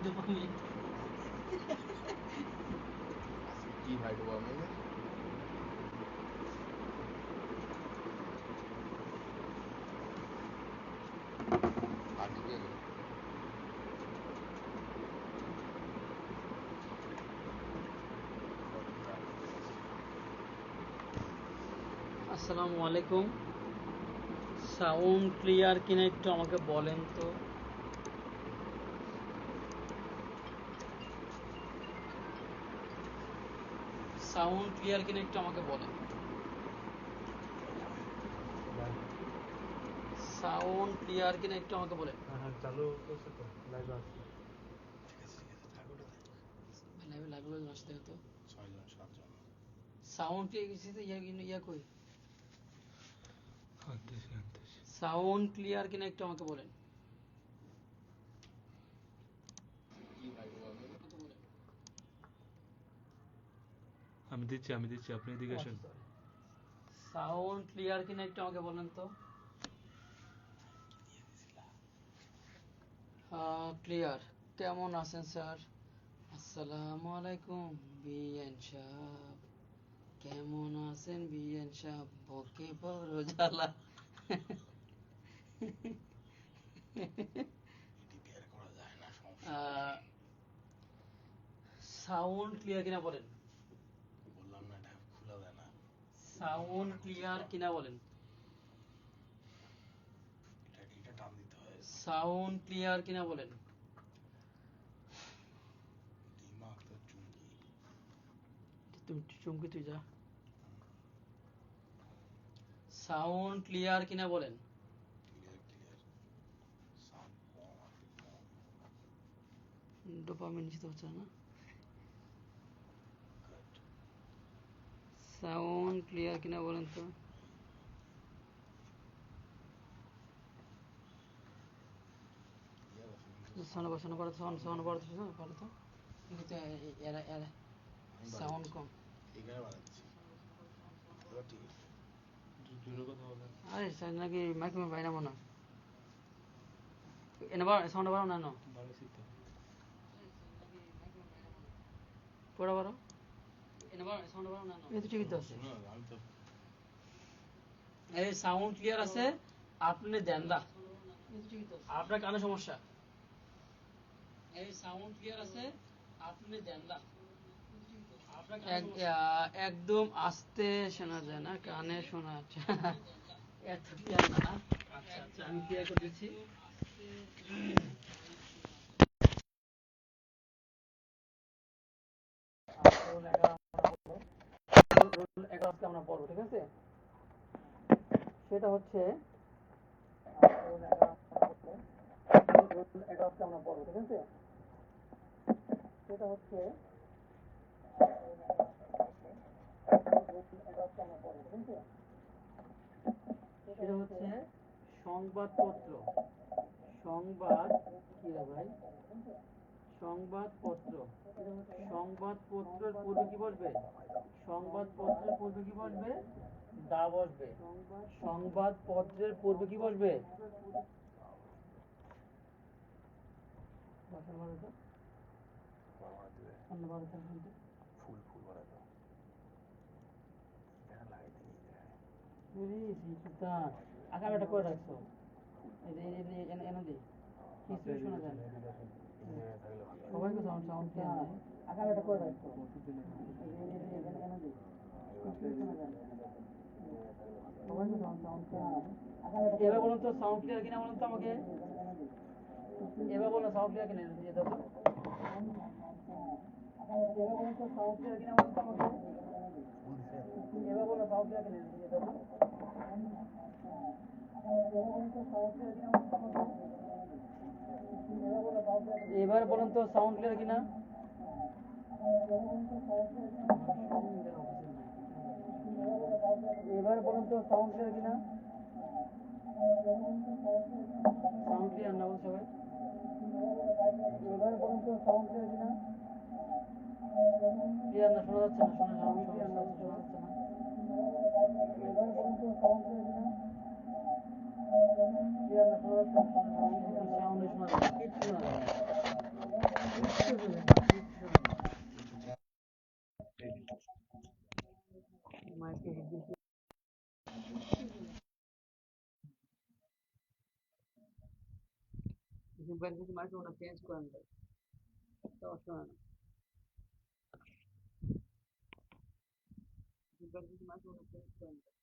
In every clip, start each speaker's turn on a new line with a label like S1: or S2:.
S1: Dopamine
S2: কি ভাই dopamine
S1: আসসালামু আলাইকুম। সাউন্ড ক্লিয়ার কিনা একটু আমাকে বলেন তো। সাউন্ড ক্লিয়ার কিনা একটু আমাকে বলেন। সাউন্ড ক্লিয়ার কিনা একটু আমাকে বলেন।
S3: হ্যাঁ চালু করছে তো লাইভ আছে।
S1: লাইভে লাইভে আসতে তো
S2: 6 জন 7 জন
S1: সাউন্ড কি কিছু ইয়া কই
S3: আনতেছি
S1: সাউন্ড ক্লিয়ার কিনা একটু আমাকে বলেন।
S2: কি ভাই ডোপামিন
S3: আমি দিচ্ছি আপনি এদিকে আসেন।
S1: সাউন্ড ক্লিয়ার কিনা একটু আমাকে বলেন তো। ক্লিয়ার। কেমন আছেন স্যার? আসসালামু আলাইকুম বিএন সাহেব। কেমন আছেন বিএন সাহেব? বকে বড় জ্বালা।
S2: ডিপিআর করা যায় না সমস্যা
S1: সাউন্ড ক্লিয়ার কিনা বলেন।
S2: বললাম না এটা খোলা যায় না
S1: সাউন্ড ক্লিয়ার কিনা বলেন।
S2: এটা টান দিতে হয়
S1: সাউন্ড ক্লিয়ার কিনা বলেন।
S2: দিমাগ তো চুমকি
S1: তুমি চমকে তুই যা। সাউন্ড ক্লিয়ার কিনা বলেন।
S2: ক্লিয়ার সাউন্ড কম আর কি কম
S1: ডোপামিন নিশ্চিত হচ্ছে না।
S2: গুড
S1: সাউন্ড ক্লিয়ার কিনা বলেন তো। সাউন্ড বাড়াতে তো কিন্তু এরা সাউন্ড কম।
S2: এখানে বানাচ্ছি এবার ঠিক আছে
S3: জোরে কথা বলেন।
S1: আরে স্যার নাকি মাইক্রোফোন বাইরে মনে এনে বাড়া সাউন্ড বাড়াও না না
S3: বাড়াইছি তো।
S1: পড়া বাড়াও এনে বাড়া সাউন্ড বাড়াও না এই তো ঠিকই তো আছে।
S2: শোনো আমি তো
S1: এই সাউন্ড ক্লিয়ার আছে আপনি দেন দা আপনার কানে সমস্যা। এই সাউন্ড ক্লিয়ার আছে আপনি দেন দা একদম আস্তে শোনা যায় না কানে শোনা যাচ্ছে। এত ক্লিয়ার না না? আচ্ছা আচ্ছা আমি ক্লিয়ার করে দিচ্ছি। আমরা পড়বো ঠিক আছে সেটা হচ্ছে আমরা পড়বো ঠিক আছে সেটা হচ্ছে সেটা হচ্ছে সংবাদপত্র। সংবাদ কি রে ভাই সংবাদপত্র। সংবাদপত্রের পূর্বে কি বসবে? সংবাদপত্রের পূর্বে কি বসবে? দা বসবে। সংবাদপত্রের পূর্বে কি বসবে?
S2: ফুল বানাতো এখানে লাগাইতে নিয়ে যায়
S1: আঁকাটা করে রাখছো এনে দিই কিছুই শোনা যায় না।
S2: থাকলে ভালো
S1: সবাইকে সাউন্ড সাউন্ড কে আনে আঁকাটা করে রাখছো এনে দিই কিছুই শোনা যায় না। সবাইকে সাউন্ড সাউন্ড কে আনে এবার বলুন তো সাউন্ড ক্লিয়ার কিনা বলুন তো আমাকে। এবার বলুন সাউন্ড ক্লিয়ার কিনা দিয়ে দাও তো। এবার বলুন তো সাউন্ড ক্লিয়ার কিনা বলুন তো আমাকে। এবার বলুন সাউন্ড ক্লিয়ার কিনা দিয়ে দাও তো। এবার বলুন তো সাউন্ড ক্লিয়ার কিনা। এবার বলুন তো সাউন্ড ক্লিয়ার কিনা। সাউন্ড ক্লিয়ার না বলুন সবাই। এবার বলুন তো সাউন্ড ক্লিয়ার কিনা। ক্লিয়ার না শোনা যাচ্ছে না শোনা যাচ্ছে না। এবার বলুন তো সাউন্ড ক্লিয়ার কিনা। ক্লিয়ার না শোনা যাচ্ছে না সাউন্ড শোনা যাচ্ছে কিচ্ছু শোনা যাচ্ছে না। দুবার যদি মাস ওটা চেঞ্জ করেন যায় সমস্যা হয় না দুবার যদি মাস ওটা চেঞ্জ করেন যায়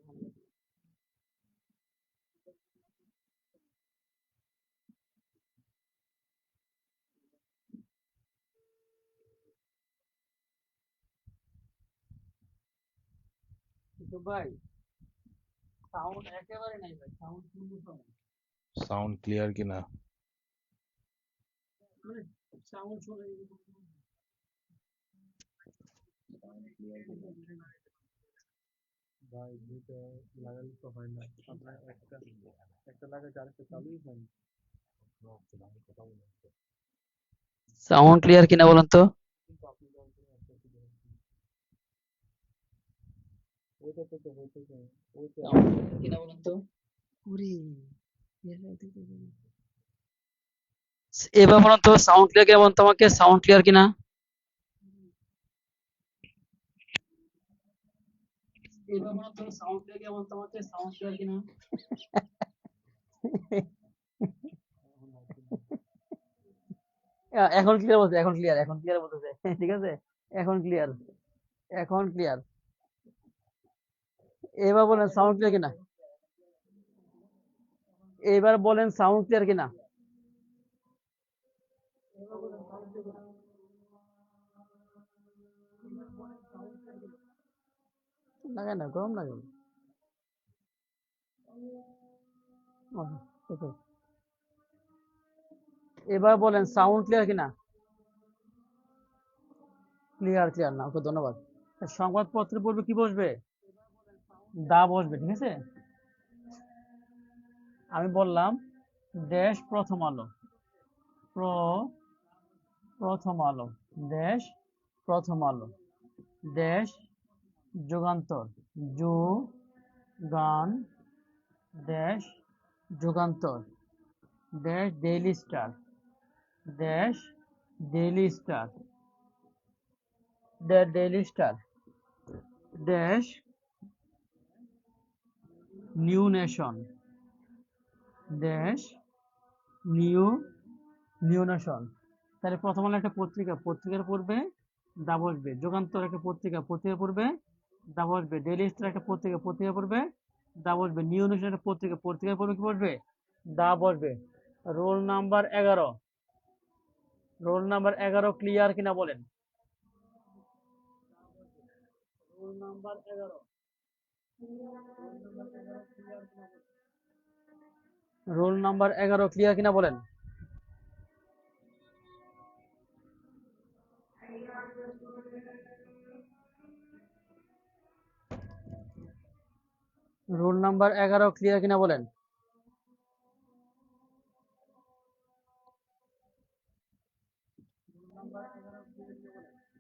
S1: সমস্যা হয় না তো ভাই সাউন্ড একেবারে নাই ভাই সাউন্ড শুনতে পাবেন
S2: साउंड क्लियर कि ना
S1: মানে সাউন্ড শুনে
S3: ভাই দুটো লাগালে তো হয় না আপনার একটা লাগাতে আরেকটা চালুই হয় না
S1: সাউন্ড ক্লিয়ার কিনা বলেন তো
S3: কিন্তু আপনি যখন একটা শুধু ওইটা তো হইতেছে ওইটা
S1: সাউন্ড কিনা বলেন তো ওরে এবার বলুন তো সাউন্ড ক্লিয়ার কিনা বলুন তো আমাকে সাউন্ড ক্লিয়ার কিনা এবার বলুন তো সাউন্ড ক্লিয়ার কিনা বলুন তো আমাকে সাউন্ড ক্লিয়ার কিনা এখন ক্লিয়ার বলছে এখন ক্লিয়ার বলতেছে ঠিক আছে এখন ক্লিয়ার এখন ক্লিয়ার এবার বলেন সাউন্ড ক্লিয়ার কিনা এবার বলেন সাউন্ড ক্লিয়ার কিনা লাগে না গরম লাগে এবার বলেন সাউন্ড ক্লিয়ার কিনা ক্লিয়ার ক্লিয়ার না ওকে ধন্যবাদ সংবাদপত্রে পড়বে কি বসবে দা বসবে ঠিক আছে আমি বললাম দেশ প্রথম আলো প্রথম আলো দেশ প্রথম আলো দেশ যুগান্তর গান দেশ যুগান্তর দেশ ডেইলি স্টার দেশ ডেইলি স্টার ডেইলি স্টার দেশ নিউ নেশন দেশ নিউ নেশন তাহলে প্রথম আলো একটা পত্রিকার পড়বে দা বসবে যুগান্তর একটা পত্রিকা পড়বে দা বসবে ডেইলি স্টার একটা পত্রিকা পড়বে দা বসবে নিউ নেশন একটা পত্রিকা পড়বে কি বসবে দা বসবে রোল নাম্বার 11 ক্লিয়ার কিনা বলেন roll number 11 roll number 11 clear কিনা বলেন রোল নাম্বার 11 ক্লিয়ার কিনা বলেন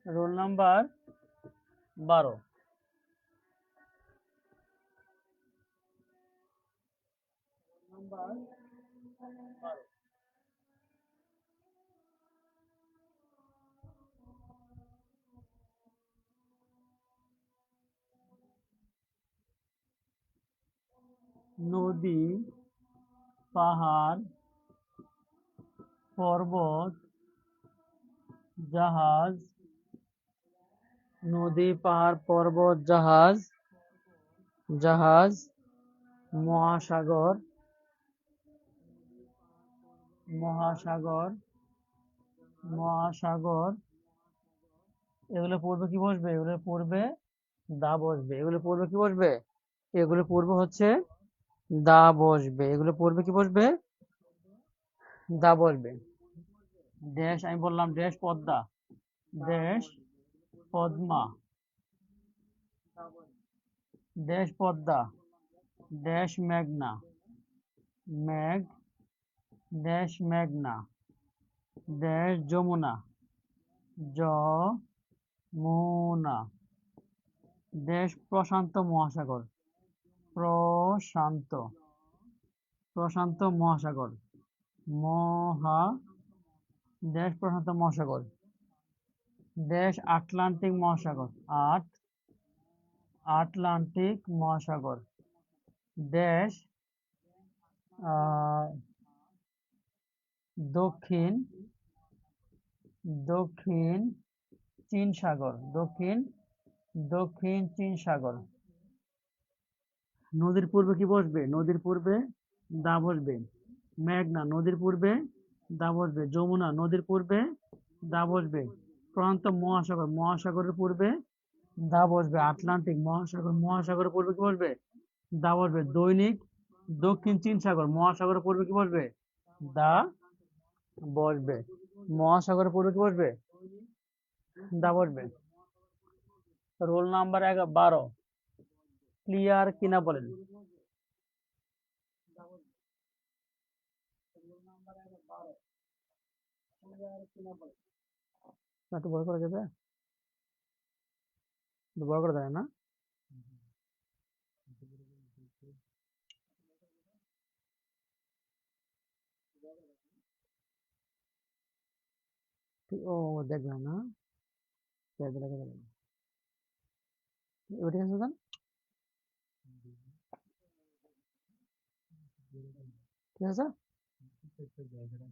S1: রোল নাম্বার 12 নদী পাহাড় পর্বত জাহাজ নদী পাহাড় পর্বত জাহাজ মহাসাগর এগুলো পড়বে কি বসবে এগুলো পড়বে দা বসবে এগুলো পড়বে কি বসবে এগুলো পড়বে হচ্ছে দা বসবে এগুলো পড়বে কি বসবে দা বসবে দেশ আমি বললাম দেশ পদ্মা দেশ পদ্মা দেশ পদ্মা দেশ মেঘনা দেশ মেঘনা দেশ যমুনা যমুনা দেশ প্রশান্ত মহাসাগর প্রশান্ত মহাসাগর দেশ প্রশান্ত মহাসাগর দেশ আটলান্টিক মহাসাগর আটলান্টিক মহাসাগর দেশ আহ, দক্ষিণ দক্ষিণ চীন সাগর, দক্ষিণ চীন সাগর। নদীর পূর্বে কি বসবে? নদীর পূর্বে দা বসবে। মেঘনা নদীর পূর্বে দা বসবে। যমুনা নদীর পূর্বে দা বসবে। প্রশান্ত মহাসাগর, মহাসাগরের পূর্বে দা বসবে। আটলান্টিক মহাসাগরের পূর্বে কি বসবে? দা বসবে। দক্ষিণ চীন সাগর, মহাসাগরের পূর্বে কি বসবে? দা বসবে। মহাসাগরের পূর্বে কি বসবে? দা বসবে। রোল নাম্বার 12, ক্লিয়ার কিনা বলেন। একটু বড় করা যাবে? একটু বড় করে দেয় না? ও দেখবে না, এবার ঠিক আছে স্যার? ঠিক আছে স্যার?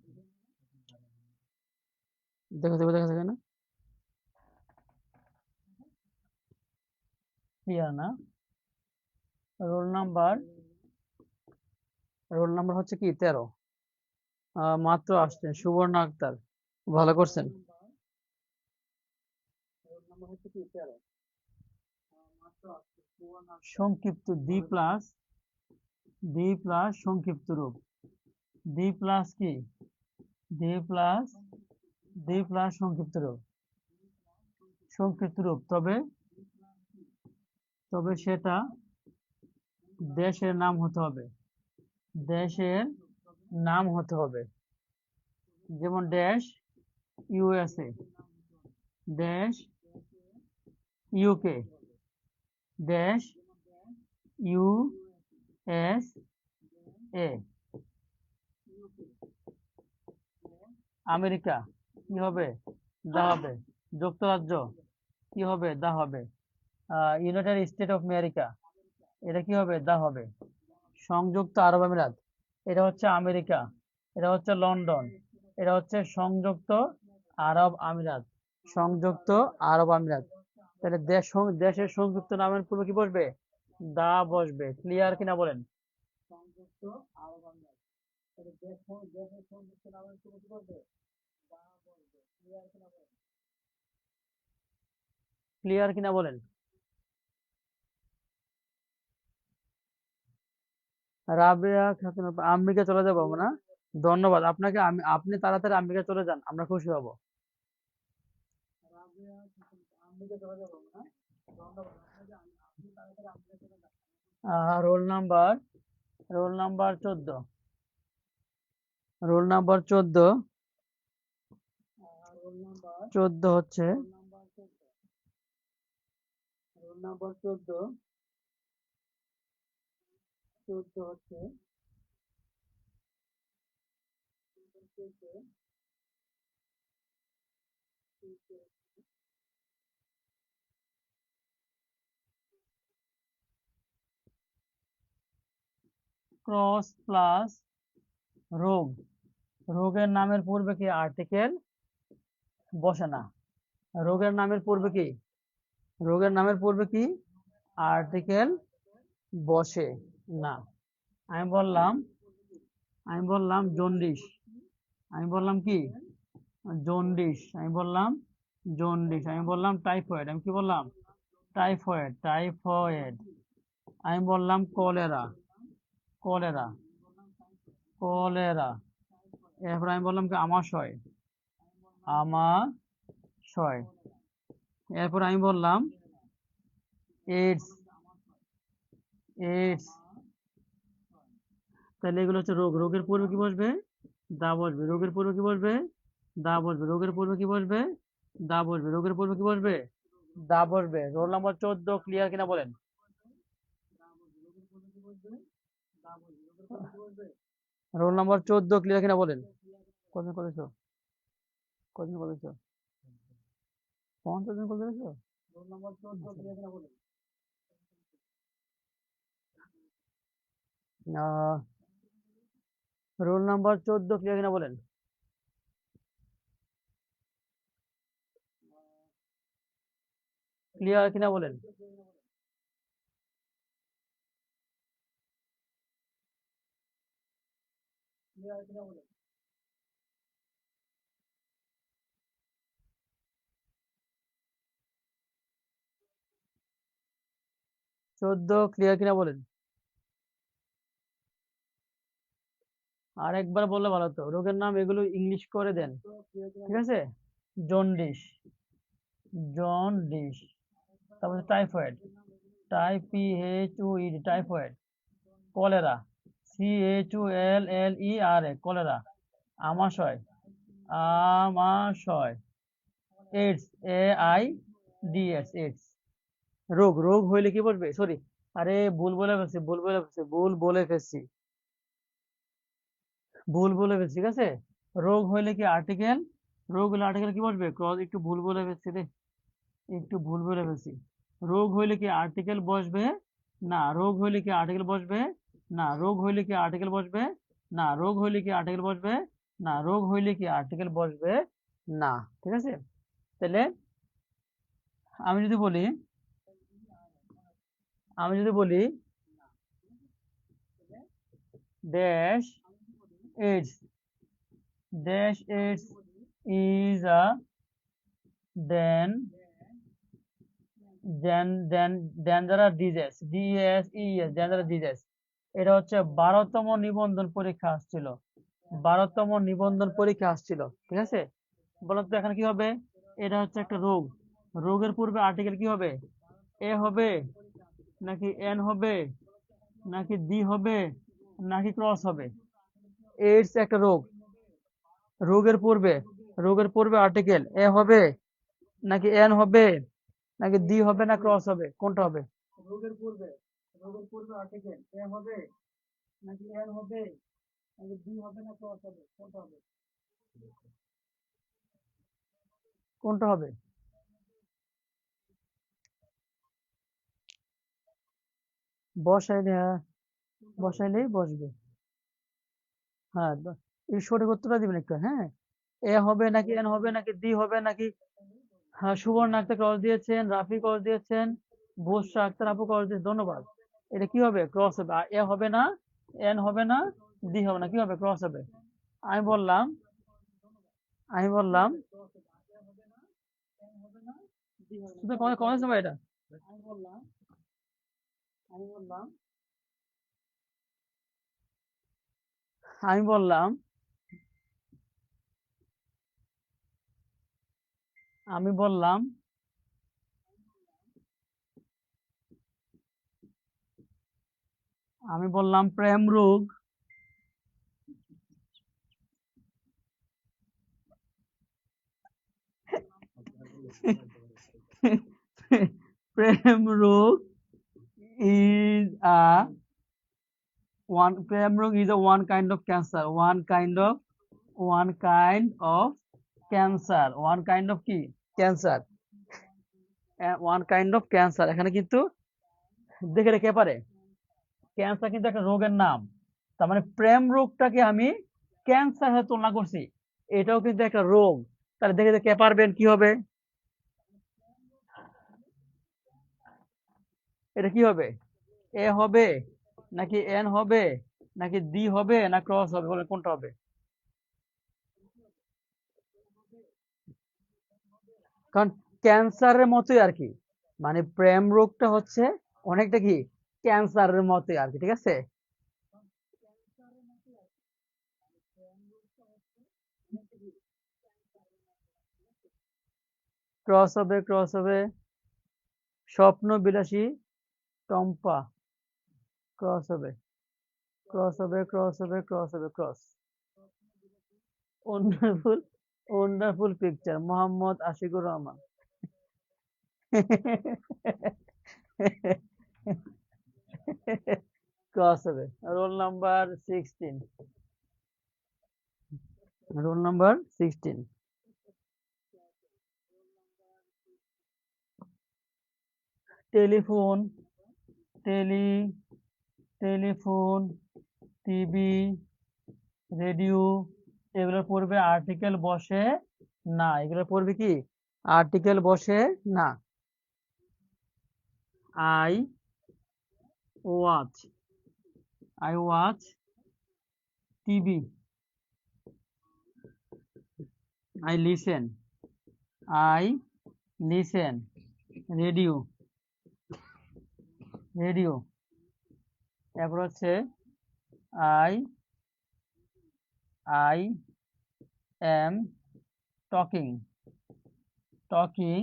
S1: দেখা যাবে না? ক্লিয়ার না? রোল নাম্বার হচ্ছে কি 13, মাত্র আসছেন সুবর্ণ আক্তার, ভালো করছেন। সংক্ষিপ্ত ডি প্লাস সংক্ষিপ্ত রূপ। ডি প্লাস কি? ডি প্লাস সংক্ষিপ্ত রূপ। সংক্ষিপ্ত রূপ, তবে সেটা দেশের নাম হতে হবে। দেশের নাম হতে হবে। যেমন দেশ ইউএসএ, দেশ ইউকে, দেশ ইউএসএ। আমেরিকা কি হবে? দা হবে। যুক্তরাজ্য কি হবে? দা হবে। ইউনাইটেড স্টেট অফ আমেরিকা, এটা কি হবে? দা হবে। সংযুক্ত আরব আমিরাত, এটা হচ্ছে আমেরিকা, এটা হচ্ছে লন্ডন, এটা হচ্ছে সংযুক্ত আরব আমিরাত। সংযুক্ত আরব আমিরাত। তাহলে দেশের সংযুক্ত নামের পূর্বে কি বসবে? দা বসবে। ক্লিয়ার কিনা বলেন। সংযুক্ত আরব আমিরাত, তাহলে দেশের সংযুক্ত নামের পূর্বে কি বসবে? দা বসবে। ক্লিয়ার কিনা বলেন। ক্লিয়ার কিনা বলেন। রাবেয়া খাতুন, আমেরিকা চলে যাবো না? ধন্যবাদ আপনাকে। আপনি তাড়াতাড়ি আমেরিকা চলে যান, আমরা খুশি হব। রোল নাম্বার 14, রোল নাম্বার 14 হচ্ছে, রোল নাম্বার 14 হচ্ছে ক্রস প্লাস রোগ। রোগের নামের পূর্বে কি আর্টিকেল বসে না? রোগের নামের পূর্বে কি? রোগের নামের পূর্বে কি আর্টিকেল বসে না? আমি বললাম জন্ডিস। আমি বললাম কি? জন্ডিস। আমি বললাম টাইফয়েড। আমি কি বললাম? টাইফয়েড। আমি বললাম কলেরা। কলেরা। এরপর আমি বললাম কি? আমাশয়। এরপর আমি বললাম এইডস। তাহলে এগুলো হচ্ছে রোগ। রোগের পূর্বে কি বসবে? দা বসবে। রোগের পূর্বে কি বসবে? দা বসবে। রোগের পূর্বে কি বসবে? দা বসবে। রোগের পূর্বে কি বসবে? দা বসবে। রোল নাম্বার 14 ক্লিয়ার কিনা বলেন। রোল নাম্বার 14 ক্লিয়ার কিনা বলেন। কতদিন করেছো? 50 দিন করেছো? রোল নাম্বার 14 ক্লিয়ার কিনা বলেন। রোল নাম্বার 14 ক্লিয়ার কিনা বলেন। ক্লিয়ার কিনা বলেন। ক্লিয়ার কিনা বলেন। 14 ক্লিয়ার কিনা বলেন। আর একবার বললে ভালো হতো, রোগের নাম এগুলো ইংলিশ করে দেন, ঠিক আছে। জন্ডিস, জন্ডিস, তারপরে typhoid, টাইপিএইচওইড typhoid, cholera, CHOLLERA cholera, আমাশয়, আমাশয়, AIDS, AIDS AIDS. রোগ, রোগ হইলে কি বলবে, সরি, আরে ভুল বলে ফেলছি, ভুল বলে ফেলছি, ভুল বলে ফেলছি, ভুল বলে ফেলছি, ঠিক আছে। রোগ হইলে কি আর্টিকেল, রোগ হলে আর্টিকেল কি বসবে, ক্লজ, একটু ভুল বলে ফেলছি রে, একটু ভুল বলে ফেলছি। রোগ হইলে কি আর্টিকেল বসবে, না রোগ হইলে কি আর্টিকেল বসবে, না রোগ হইলে কি আর্টিকেল বসবে, না রোগ হইলে কি আর্টিকেল বসবে, না রোগ হইলে কি আর্টিকেল বসবে না, ঠিক আছে। তাহলে আমি যদি বলি, আমি যদি বলি dash AIDS, dash AIDS is a then dangerous disease, DSES dangerous disease. এটা হচ্ছে 12তম নিবন্ধন পরীক্ষা আসছিল, 12তম নিবন্ধন পরীক্ষা আসছিল, ঠিক আছে। বলুন তো এখানে কি হবে, এটা হচ্ছে একটা রোগ, রোগের পূর্বে আর্টিকেল কি হবে, এ হবে নাকি এন হবে নাকি ডি হবে নাকি ক্রস হবে। এইডস একটা রোগ, রোগের পূর্বে, রোগের পূর্বে আর্টিকেল এ হবে নাকি এন হবে নাকি ডি হবে না ক্রস হবে, কোনটা হবে। রোগের পূর্বে, রোগের পূর্বে আর্টিকেল এ হবে নাকি এন হবে নাকি ডি হবে না ক্রস হবে, কোনটা হবে, কোনটা হবে। বসাইলে, হ্যাঁ, বসাইলেই বসবে। হ্যাঁ, এই সঠিক উত্তরটা দিবেন একটু, হ্যাঁ। এ হবে নাকি এন হবে নাকি ডি হবে নাকি, হ্যাঁ, সুবর্ণ আক্তার ক্রস দিয়েছেন, রাফি ক্রস দিয়েছেন, বুশরা আক্তার আপু ক্রস দিয়েছেন, ধন্যবাদ। এটা কি হবে, ক্রস হবে, আর এ হবে না, এন হবে না, ডি হবে না, কি হবে, ক্রস হবে। আমি বললাম, আমি বললাম শুধু কমেন্ট সময় এটা, আমি বললাম, আমি বললাম, আমি বললাম, আমি বললাম, আমি বললাম প্রেম রোগ, প্রেম রোগ is a প্রেম রোগ is a one kind of cancer, one kind of, one kind of cancer, one kind of কি cancer, one kind of cancer। এখানে কিন্তু দেখে রেখে পারে, ক্যান্সার কিন্তু একটা রোগের নাম, তার মানে প্রেম রোগটাকে আমি ক্যান্সার সাথে তুলনা করছি, এটাও কিন্তু একটা রোগ। তাহলে দেখে দেখে পারবেন কি হবে, এটা কি হবে, এ হবে নাকি এন হবে নাকি ডি হবে না ক্রস হবে, বলেন কোনটা হবে। কারণ ক্যান্সারের মতোই আর কি, মানে প্রেম রোগটা হচ্ছে অনেকটা কি ক্যান্সারের মতোই আর কি, ঠিক আছে। ক্রস হবে, ক্রস হবে, স্বপ্ন বিলাসী টম্পা, ক্রস হবে, ক্রস হবে, ক্রস হবে, ক্রস হবে, cross. Wonderful, wonderful picture, Mohammad Ashikur Rahman. Cross হবে। Roll number 16, roll number 16, telephone, telephone, TV, radio, এগুলোর পূর্বে আর্টিকেল বসে না, এগুলোর পূর্বে কি আর্টিকেল বসে না। I watch, I watch TV, I listen, I listen radio, radio. এরপর হচ্ছে I I am talking, talking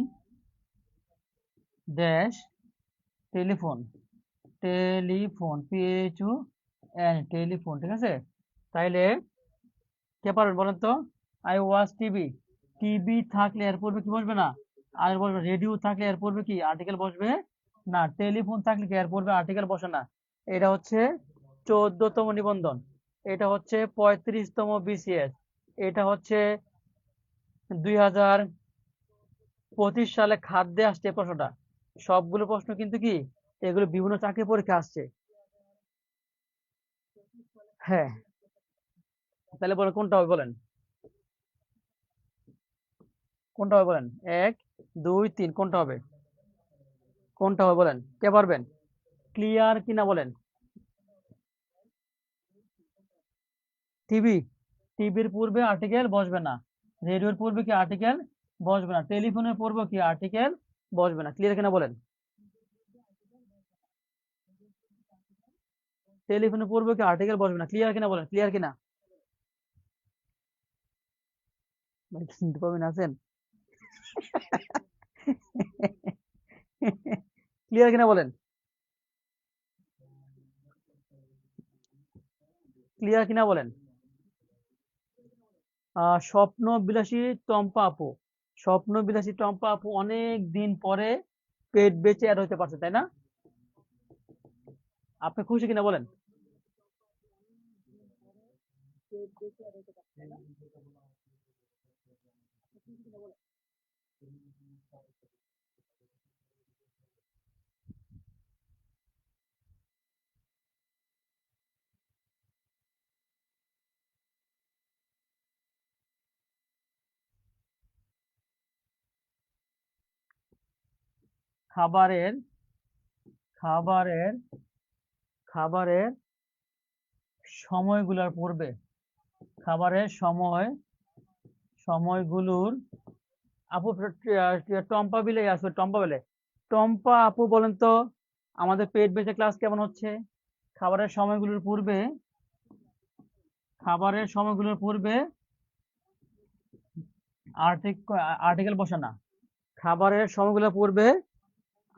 S1: dash telephone, telephone P H U N telephone, ঠিক আছে। তাইলে কে পারবেন বলেন তো? আই ওয়াচ টিভি, টিভি থাকলে এর পূর্বে কি বসবে না, আর বসবে। রেডিও থাকলে এর পূর্বে কি আর্টিকেল বসবে না। টেলিফোন থাকলে কি এর পূর্বে আর্টিকেল বসে না। এটা হচ্ছে 14তম নিবন্ধন, এটা হচ্ছে 35তম বিসিএস, এটা হচ্ছে 2025 সালে খাদ্যে আসছে এই প্রশ্নটা। সবগুলো প্রশ্ন কিন্তু কি এগুলো বিভিন্ন চাকরি পরীক্ষা আসছে। হ্যাঁ, তাহলে বলেন কোনটা হবে, বলেন কোনটা হবে বলেন। 1 2 3 কোনটা হবে, কোনটা হবে বলেন, কে পারবেন? ক্লিয়ার কিনা বলেন। টিভি, টিভির পূর্বে আর্টিকেল বসবে না। রেডিওর পূর্বে কি আর্টিকেল বসবে না। টেলিফোনের পূর্বে কি আর্টিকেল বসবে না। ক্লিয়ার কিনা বলেন। টেলিফোনের পূর্বে কি আর্টিকেল বসবে না। ক্লিয়ার কিনা বলেন, ক্লিয়ার কিনা। ভাই চিনতে পারবেন আছেন? ক্লিয়ার কিনা বলেন, ক্লিয়ার কিনা বলেন। স্বপ্ন বিলাসী টম্পা আপু, স্বপ্ন বিলাসী টম্পা আপু অনেক দিন পরে পেট বেঁচে অ্যাড হতে পারছে, তাই না? আপনি খুশি কিনা বলেন। খাবারের খাবারের খাবারের সময়গুলোর পূর্বে, খাবারের সময়গুলোর আপু, টম্পা বিলে আসবে, টম্পা বিলে। টম্পা আপু বলেন তো আমাদের পেট বেঁচে ক্লাস কেমন হচ্ছে? খাবারের সময়গুলোর পূর্বে, খাবারের সময়গুলোর পূর্বে আর্টিকেল বসে না। খাবারের সময়গুলোর পূর্বে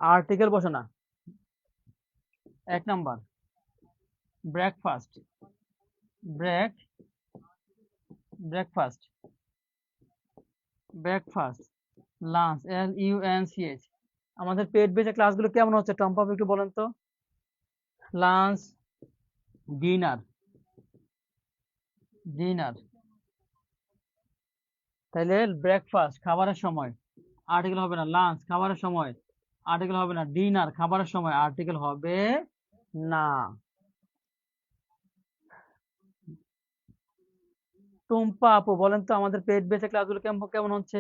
S1: আর্টিকেল বসে না। 1 number breakfast, break breakfast, breakfast, lunch LUNCH। আমাদের পেট বেঁচে ক্লাসগুলো কেমন হচ্ছে টম্পা আপু একটু বলেন তো। Lunch, dinner, dinner. তাইলে ব্রেকফাস্ট খাবারের সময় আর্টিকেল হবে না। লাঞ্চ খাবারের সময় আর্টিকেল হবে না। ডিনার খাবারের সময় আর্টিকেল হবে না। টুম্পা আপু বলেন তো আমাদের পেট বেঁচে ক্লাসগুলো কেমন কেমন হচ্ছে?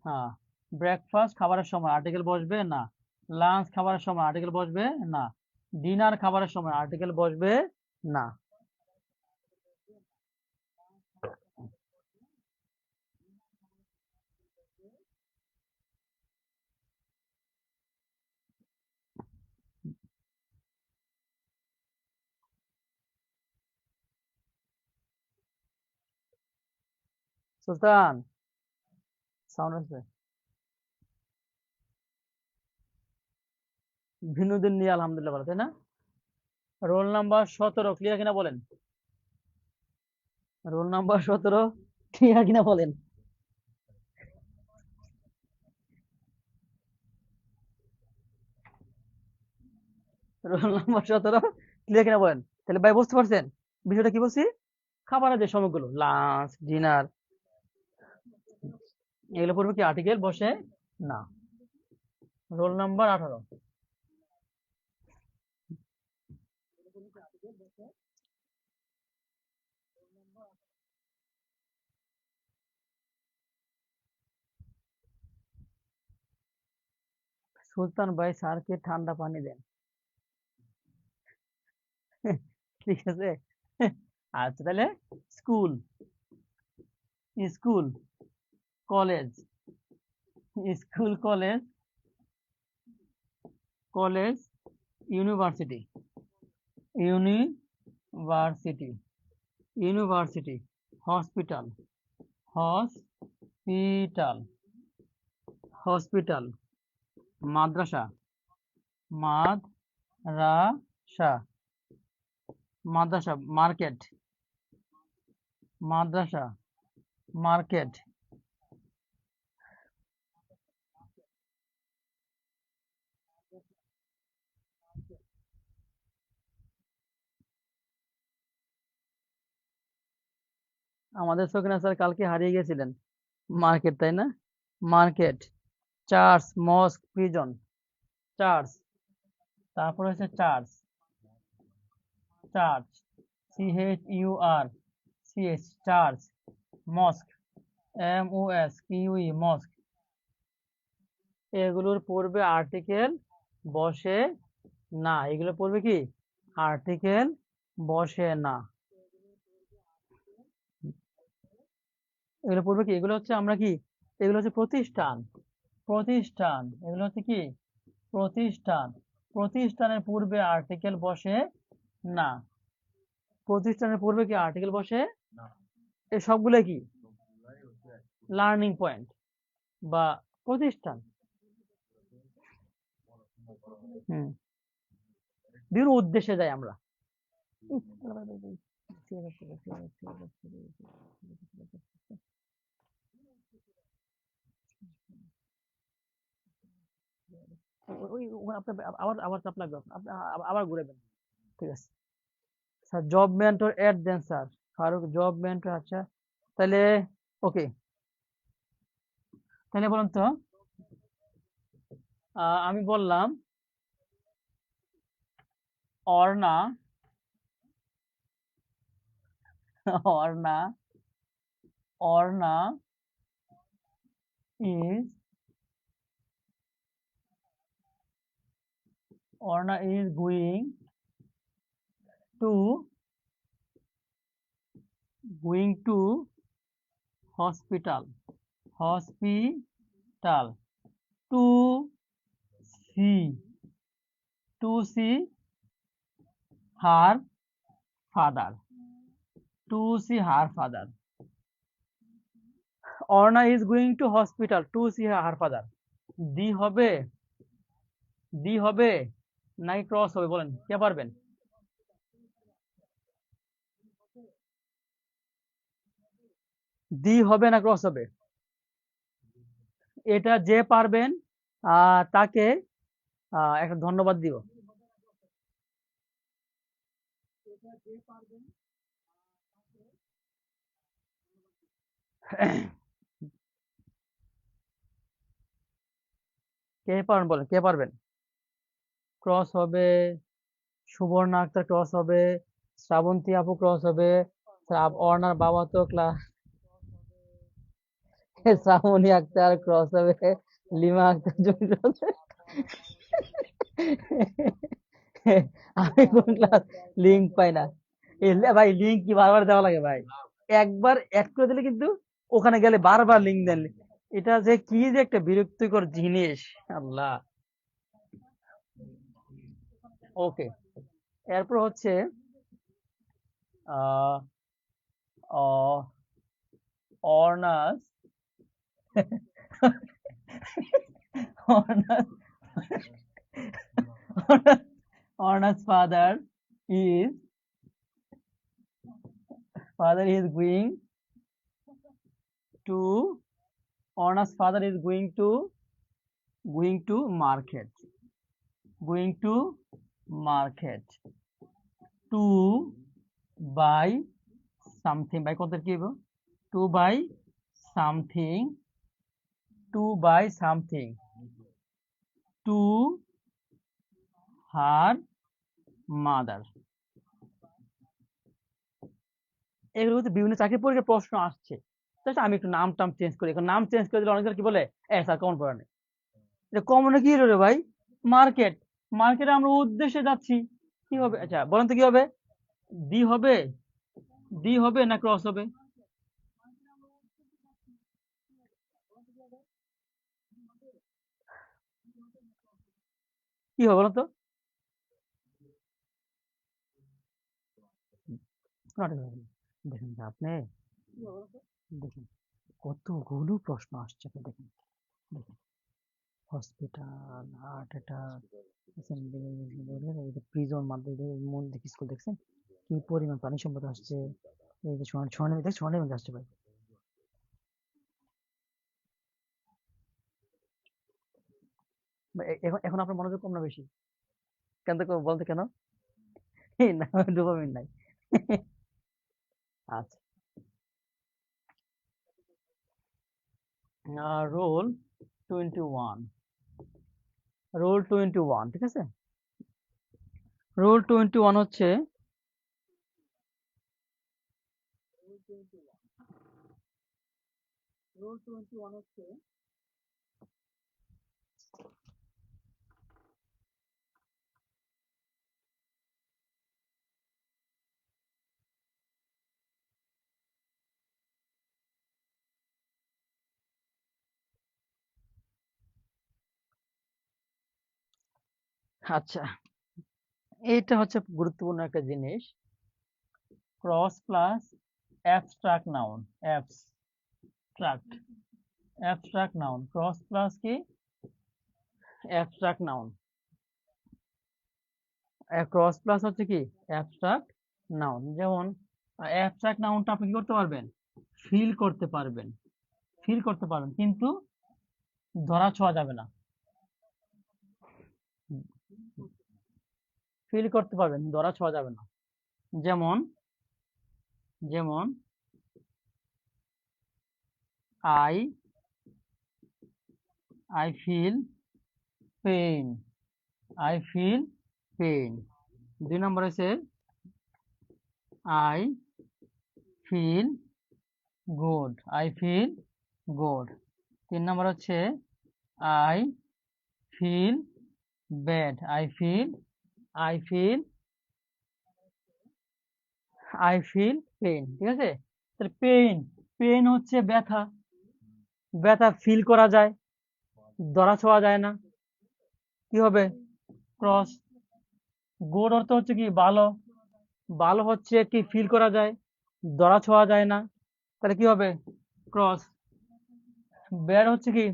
S1: হ্যাঁ, ব্রেকফাস্ট খাবারের সময় আর্টিকেল বসবে না। লাঞ্চ খাবারের সময় আর্টিকেল বসবে না। ডিনার খাবারের সময় আর্টিকেল বসবে না। সুলতান সাউন্ড আছে? ভিন্নদিন নিয়ে আলহামদুলিল্লাহ ভালো, তাই না? রোল নাম্বার 17 ক্লিয়ার কিনা বলেন। রোল নাম্বার 17 ক্লিয়ার কিনা বলেন। রোল নাম্বার 17 ক্লিয়ার কিনা বলেন। তাহলে ভাই বুঝতে পারছেন বিষয়টা কি বলছি? খাবারের যে সময়গুলো লাঞ্চ, ডিনার, এগুলো পূর্বে কি আর্টিকেল বসে না। Roll number 18। সুলতান ভাই স্যারকে ঠান্ডা পানি দেন। ঠিক আছে। আচ্ছা তাহলে school, school, college, school, college, college, university, university, university, hospital, hospital, hospital, মাদ্রাসা, মাদ্রাসা, মাদ্রাসা, মার্কেট, মাদ্রাসা, মার্কেট, আমাদের সকিনা স্যার কালকে হারিয়ে গেছিলেন। মার্কেট, তাই না? Market, church, mosque, prison, church, তারপর হচ্ছে church, church, CHURCH, church, mosque, MOSQE, mosque. এগুলোর পূর্বে আর্টিকেল বসে না, এগুলো পূর্বে কি আর্টিকেল বসে না। এগুলো পূর্বে কি, এগুলো হচ্ছে আমরা কি, এগুলো হচ্ছে প্রতিষ্ঠান, প্রতিষ্ঠান, এগুলো হচ্ছে কি প্রতিষ্ঠান। প্রতিষ্ঠানের পূর্বে আর্টিকেল বসে না, প্রতিষ্ঠানের পূর্বে কি আর্টিকেল বসে এই সবগুলো কি লার্নিং পয়েন্ট বা প্রতিষ্ঠান। বিভিন্ন উদ্দেশ্যে যাই আমরা। আবার আবার চাপ লাগবে, আপনি আবার ঘুরে দেন। ঠিক আছে স্যার, জব মেন্টর এড দেন স্যার, ফারুক জব মেন্টর। আচ্ছা তাহলে ওকে, তাহলে বলুন তো আমি বললাম Arna, Arna, Arna is, Arna is going to hospital, hospital to see, to see her father, to see her father. Arna is going to hospital to see her father। দি হবে, দি হবে নাকি ক্রস হবে, বলেন কে পারবেন? দি হবে না ক্রস হবে? এটা যে পারবেন তাকে একটা ধন্যবাদ দিব। কে পারবেন বলেন, কে পারবেন? ক্রস হবে, সুবর্ণা আক্তার ক্রস হবে, শ্রাবন্তী আপু ক্রস হবে, অর্ণার বাবা তো ক্লাস, শ্রাবণী আক্তার ক্রস হবে, লিমা আক্তার জমি ক্রস হবে। আমি কোন ক্লাস লিঙ্ক পাই না। ভাই লিঙ্ক কি বারবার দেওয়া লাগে ভাই? একবার অ্যাড করে দিলে কিন্তু ওখানে গেলে বারবার লিঙ্ক দেন। এটা যে কি যে একটা বিরক্তিকর জিনিস, আল্লাহ। ওকে, এরপর হচ্ছে আহ অর্ণাস, অর্ণাস, অর্ণাস father is, father is going to, অর্ণাস father is going to market, going to market to buy something, buy কত কি হবে? to buy something, to buy something, to her mother. এগুলো কিন্তু বিভিন্ন চাকরি পরীক্ষার প্রশ্ন আসছে। জাস্ট আমি একটু নাম টাম চেঞ্জ করি, এখন নাম চেঞ্জ করে দিলে অনেকজন কি বলে স্যার কমন পড়ে নাই। এটা কমনে কি হলো রে ভাই? মার্কেট। মার্কেটে আমরা উদ্দেশ্যে যাচ্ছি, কি হবে? আচ্ছা বলেন তো কি হবে? ডি হবে, ডি হবে না ক্রস হবে? কি হবে বলতো? দেখেন তো আপনি, দেখেন কতগুলো প্রশ্ন আসছে, আপনি দেখেন, দেখেন হসপিটাল, হার্ট অ্যাটাক, প্রিজন মাধ্যমে মন্দির স্কুল দেখছেন কি পরিমাণ পানি সম্পদ আসছে। এই যে সোনালী আসছে ভাই। এখন এখন আপনার মনোযোগ কম না বেশি? কেন তো বলতে কেন? এই না, ডোপামিন নাই। আচ্ছা, রোল 21, রোল 21, ঠিক আছে। রোল 21 হচ্ছে, রোল 21 হচ্ছে আচ্ছা, এটা হচ্ছে গুরুত্বপূর্ণ একটা জিনিস। Cross plus abstract noun, abstract, abstract noun, cross plus কি অ্যাবস্ট্রাক্ট নাউন। ক্রস প্লাস হচ্ছে কি অ্যাবস্ট্রাক্ট নাউন। যেমন অ্যাবস্ট্রাক্ট নাউনটা আপনি কি করতে পারবেন? ফিল করতে পারবেন, ফিল করতে পারবেন, কিন্তু ধরা ছোঁয়া যাবে না। ফিল করতে পারবেন, ধরা ছোঁয়া যাবে না। যেমন, যেমন I I feel pain, I feel pain. 2 number হচ্ছে I feel good, I feel good. 3 number হচ্ছে I feel bad, I feel pain, ঠিক আছে। তাহলে পেইন, পেইন হচ্ছে ব্যথা, ব্যথা ফিল করা যায়, ধরা ছোঁয়া যায় না, কি হবে? ক্রস। গুড অর্থ হচ্ছে কি ভালো, ভালো হচ্ছে কি ফিল করা যায়, ধরা ছোঁয়া যায় না, তাহলে কি হবে? ক্রস। ব্যাড হচ্ছে কি,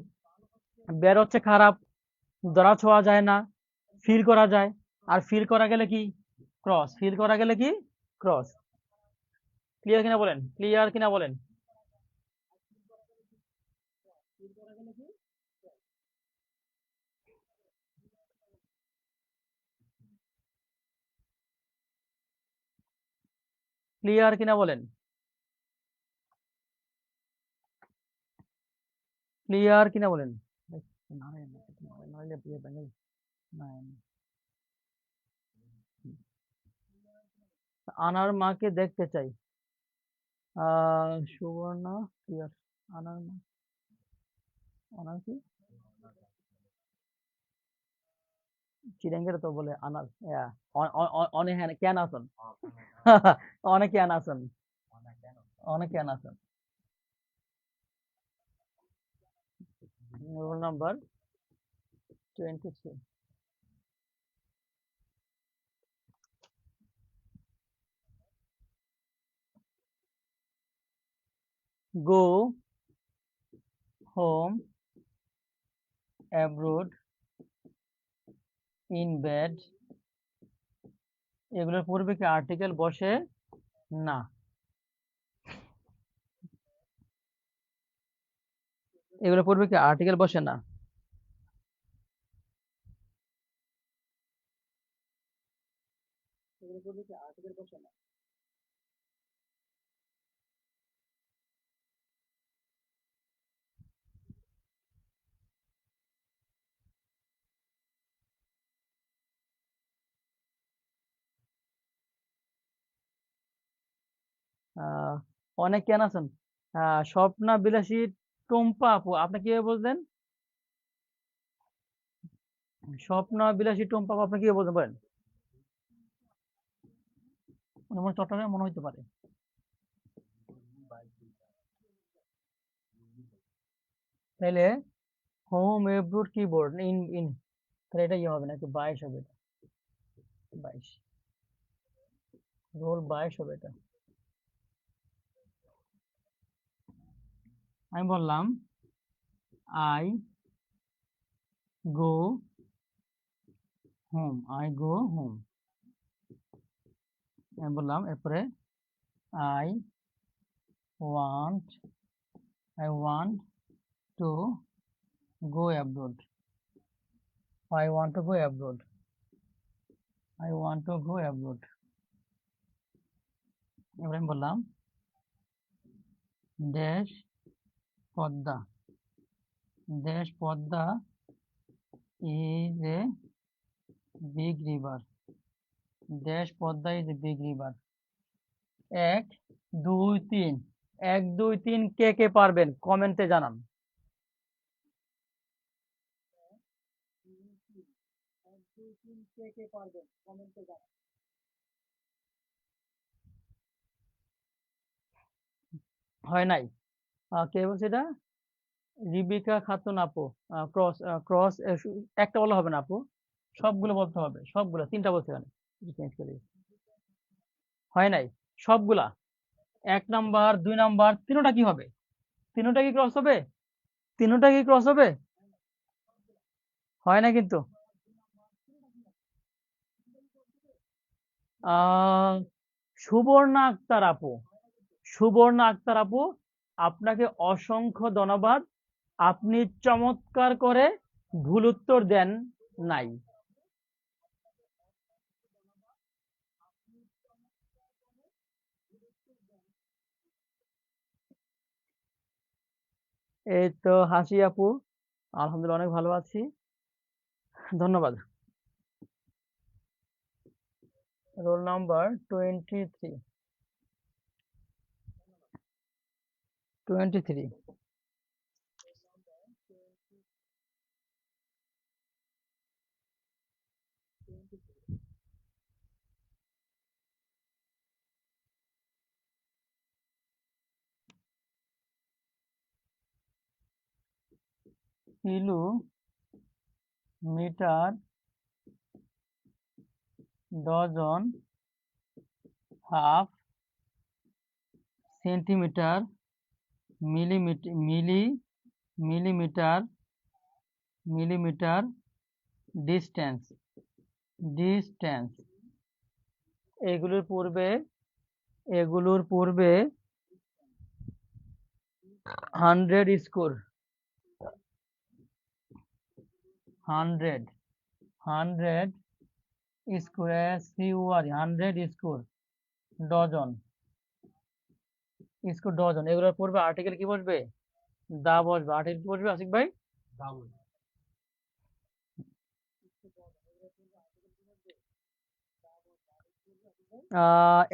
S1: ব্যাড হচ্ছে খারাপ, ধরা ছোঁয়া যায় না, ফিল করা যায়, আর ফিল করা গেলে কি ক্রস, ফিল করা গেলে কি ক্রস। ক্লিয়ার কিনা বলেন, ক্লিয়ার কিনা বলেন? ক্লিয়ার কিনা বলেন, ক্লিয়ার কিনা বলেন? আনার মাকে দেখতে চাই। সুবর্ণা, ক্লিয়ার। আনার মা, আনার কি চিরাঙ্গের তো বলে আনার, অনেক কেন আছেন, অনেক কেন আছেন, অনেক কেন আছেন। Role number 23, go home abroad in bed, এগুলোর পূর্বে কি আর্টিকেল বসে? না। এগুলোর পূর্বে কি আর্টিকেল বসে? না। এগুলোর পূর্বে কি আর্টিকেল বসে? না। আহ, অনেক কেন আছেন? স্বপ্না বিলাসী টুম্পা আপু, আপনি কিভাবে বলতেন? স্বপ্না বিলাসী টুম্পা আপু, আপনি কিভাবে বলতে পারেন? মনে মনে চট্টগ্রামে মনে হইতে পারে। তাহলে হোম এব্রুড কিবোর্ড ইন ইন, তাহলে এটা ইয়ে হবে নাকি 22 হবে? এটা 22, রোল 22 হবে এটা। আমি বললাম I go home, I go home. আমি বললাম এরপরে I want I want to go abroad, I want to go abroad, I want to go abroad. এবার আমি বললাম dash Padma, dash Padma is a big river, dash Padma is a big river. 1 2 3, 1 2 3 কে কে পারবেন কমেন্টে জানান। কে কে পারবেন কমেন্টে জানান। হয় নাই? কে বলছে এটা? রিবিকা খাতুন আপু। ক্রস ক্রস একটা বলা হবে না আপু, সবগুলো বলতে হবে, সবগুলো 3টা বলছে এখানে, চেঞ্জ করে দিয়েছি। হয় নাই সবগুলা? 1 নাম্বার 2 নাম্বার তিনোটা কি হবে? তিনোটা কি ক্রস হবে? তিনোটা কি ক্রস হবে? হয় না কিন্তু। আহ সুবর্ণা আক্তার আপু, সুবর্ণা আক্তার আপু, আপনাকে অসংখ্য ধন্যবাদ। আপনি চমৎকার করে ভুল উত্তর দেন নাই। এই তো হাসি আপু, আলহামদুলিল্লাহ অনেক ভালো আছি, ধন্যবাদ। Roll number 23, 23। Kilometre, dozen, half, centimetre, millimetre, millimetre, millimetre, distance, distance. এগুলোর পূর্বে, এগুলোর পূর্বে 100 স্কোর, 100, 100 স্কোয়ার সিওয়ার, 100 স্কোর, ডজন, স্কোর ডজন। এগুলোর পূর্বে আর্টিকেল কি বসবে? দা বসবে। আর্টিকেল কি বসবে আশিক ভাই?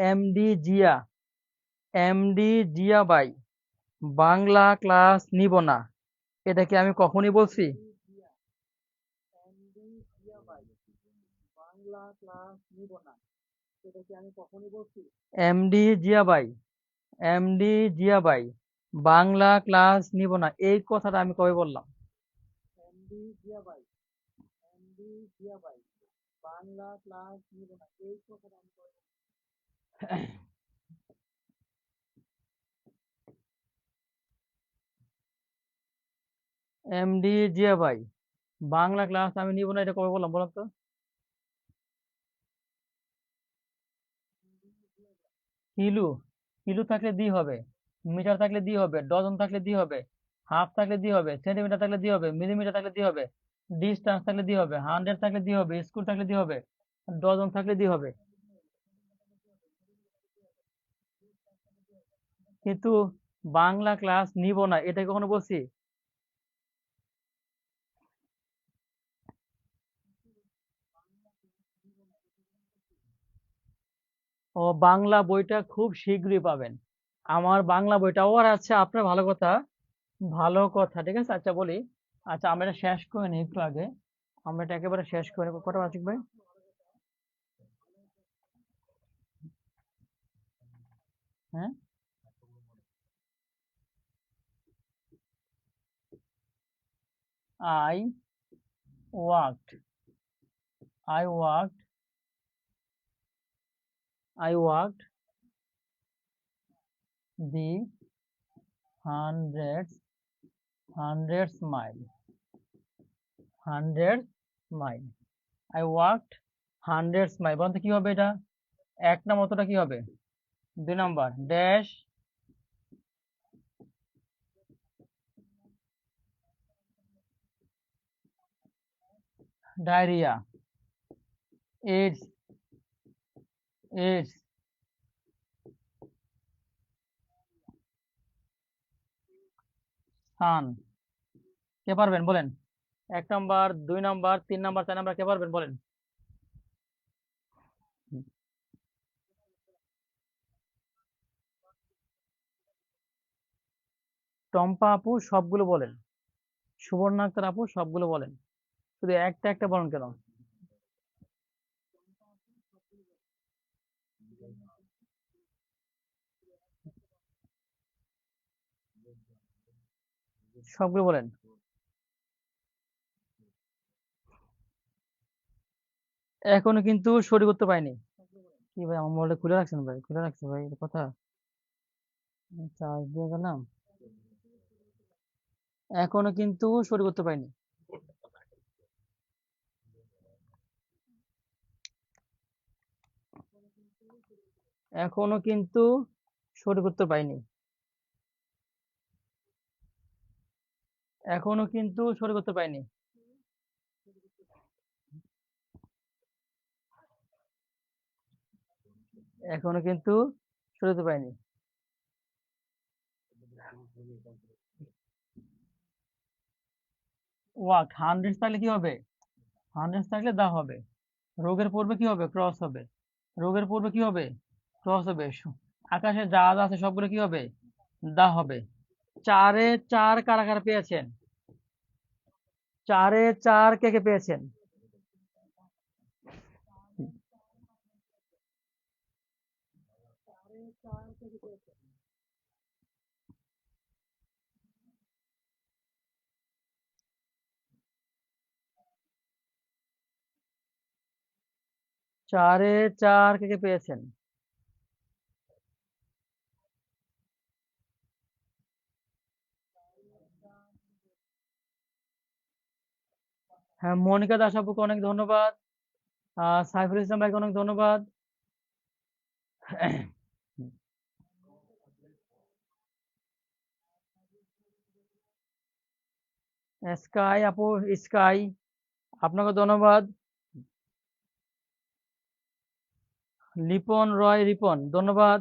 S1: এমডি জিয়া, এমডি জিয়া ভাই, বাংলা ক্লাস নিব না, এটা কি আমি কখনই বলছি? বাংলা ক্লাস নিব না, এটা কি আমি কখনই বলছি? এমডি জিয়া ভাই, এমডি জিয়া ভাই, বাংলা ক্লাস নিব না, এই কথাটা আমি কবে বললাম? এমডি জিয়া ভাই, এমডি জিয়া ভাই, বাংলা ক্লাস নিব না, এই কথাটা আমি কবে বললাম? এমডি জিয়া ভাই, বাংলা ক্লাস আমি নিব না, এটা কবে বললাম বলো তো? কিলো, কিলো থাকলে দি হবে, মিটার থাকলে দি হবে, ডজন থাকলে দি হবে, হাফ থাকলে দি হবে, সেন্টিমিটার থাকলে দি হবে, মিলিমিটার থাকলে দি হবে, ডিস্টেন্স থাকলে দি হবে, 100 থাকলে দি হবে, স্কুল থাকলে দি হবে, ডজন থাকলে দি হবে। কিন্তু বাংলা ক্লাস নিব না, এটা কখনো বলছি? ও, বাংলা বইটা খুব শীঘ্রই পাবেন। আমার বাংলা বইটাও আর আছে আপনার, ভালো কথা, ভালো কথা, ঠিক আছে। আচ্ছা বলি, আচ্ছা আমরা এটা শেষ করে নিই একটু আগে, আমরা এটা একেবারে শেষ করে নিই। কটা বাজিক ভাই? হ্যাঁ, I worked, I worked, I worked the hundred hundreds mile, hundred mile, I worked hundreds mile. বলতে কি হবে এটা? এক নম্বর অতটা কি হবে? 2 নম্বর ড্যাশ ডায়রিয়া, এইডস, এইডস, সান। কে পারবেন বলেন? 1 নম্বর, 2 নম্বর, 3 নম্বর, 4 নম্বর, কে পারবেন বলেন? টম্পা আপু সবগুলো বলেন, সুবর্ণা আক্তার আপু সবগুলো বলেন, শুধু একটা একটা বলেন কেন? সবগুলো বলেন। এখনো কিন্তু সঠিক উত্তর পাইনি। কি ভাই, আমার মোবাইলটা খুলে রাখছেন ভাই? খুলে রাখছে ভাই, এটা কথা। চার্জ দিয়ে গেলাম, এখনো কিন্তু সঠিক উত্তর পাইনি। এখনো কিন্তু সঠিক উত্তর পাইনি, এখনো কিন্তু সঠিক উত্তর পাইনি। এখনো কিন্তু সঠিক উত্তর পাইনি। ওয়াক হান্ড্রেড থাকলে কি হবে? হান্ড্রেড থাকলে দা হবে। রোগের পূর্বে কি হবে? ক্রস হবে। রোগের পূর্বে কি হবে? ক্রস হবে। আকাশে জাহাজ আছে সবগুলো কি হবে? দা হবে। 4-এ 4 কারা কারা পেয়েছেন? 4-এ 4 কে কে পেয়েছেন? 4-এ 4 কে কে পেয়েছেন? হ্যাঁ, মনিকা দাস আপুকে অনেক ধন্যবাদ। সাইফুল ইসলাম ভাইকে অনেক ধন্যবাদ। স্কাই আপু, স্কাই, আপনাকে ধন্যবাদ। লিপন রয়, রিপন, ধন্যবাদ।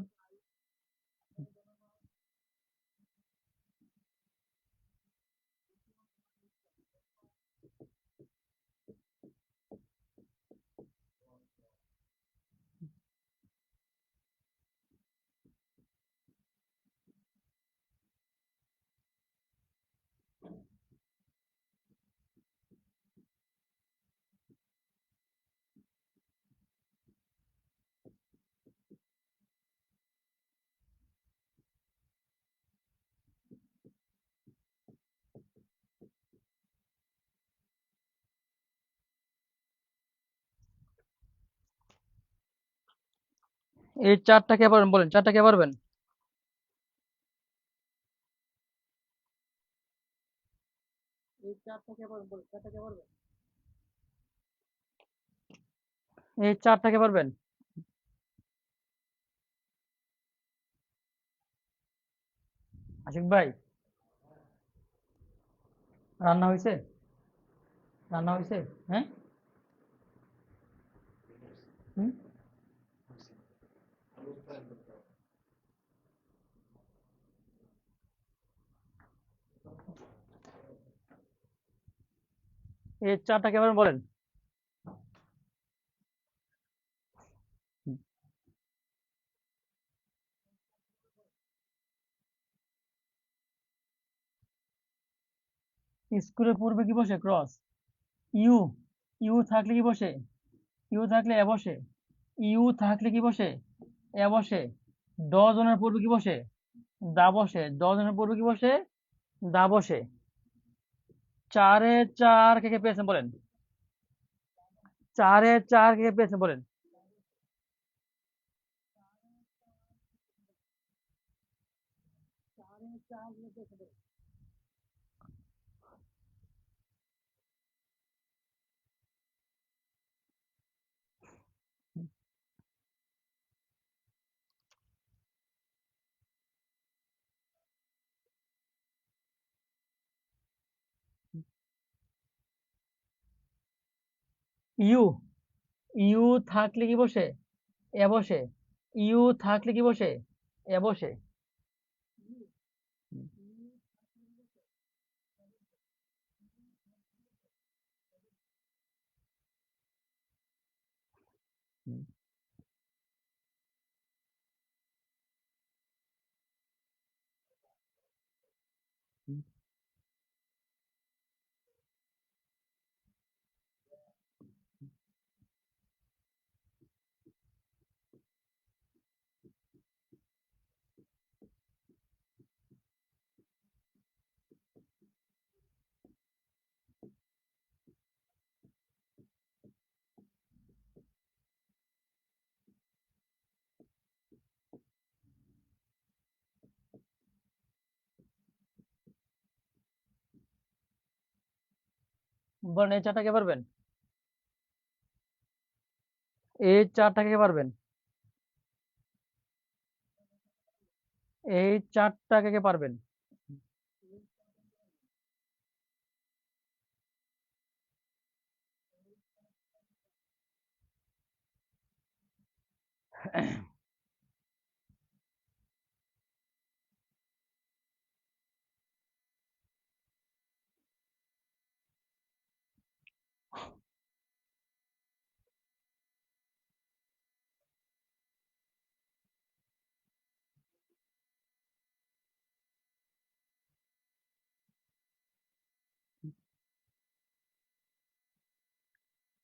S1: এই 4টা কে পারবেন বলেন? 4টা কে পারবেন? এই 4টা কে পারবেন বলেন? 4টা কে পারবেন? এই 4টা কে পারবেন? আশিক ভাই, রান্না হয়েছে? রান্না হয়েছে? হ্যাঁ, হুম? এই 4টা কে পারবেন বলেন? স্কুলের পূর্বে কি বসে? ক্রস। ইউ, ইউ থাকলে কি বসে? ইউ থাকলে এ বসে। ইউ থাকলে কি বসে? এ বসে। ডজনের পূর্বে কি বসে? দা বসে। ডজনের পূর্বে কি বসে? দা বসে। 4-এ 4 কে কে পেয়েছেন বলেন? 4-এ 4 কে কে পেয়েছেন বলেন? ইউ, ইউ থাকলে কি বসে? এ বসে। ইউ থাকলে কি বসে? এ বসে। বলেন এই 4টা কে পারবেন? এই 4টা কে পারবেন? এই 4টা কে পারবেন?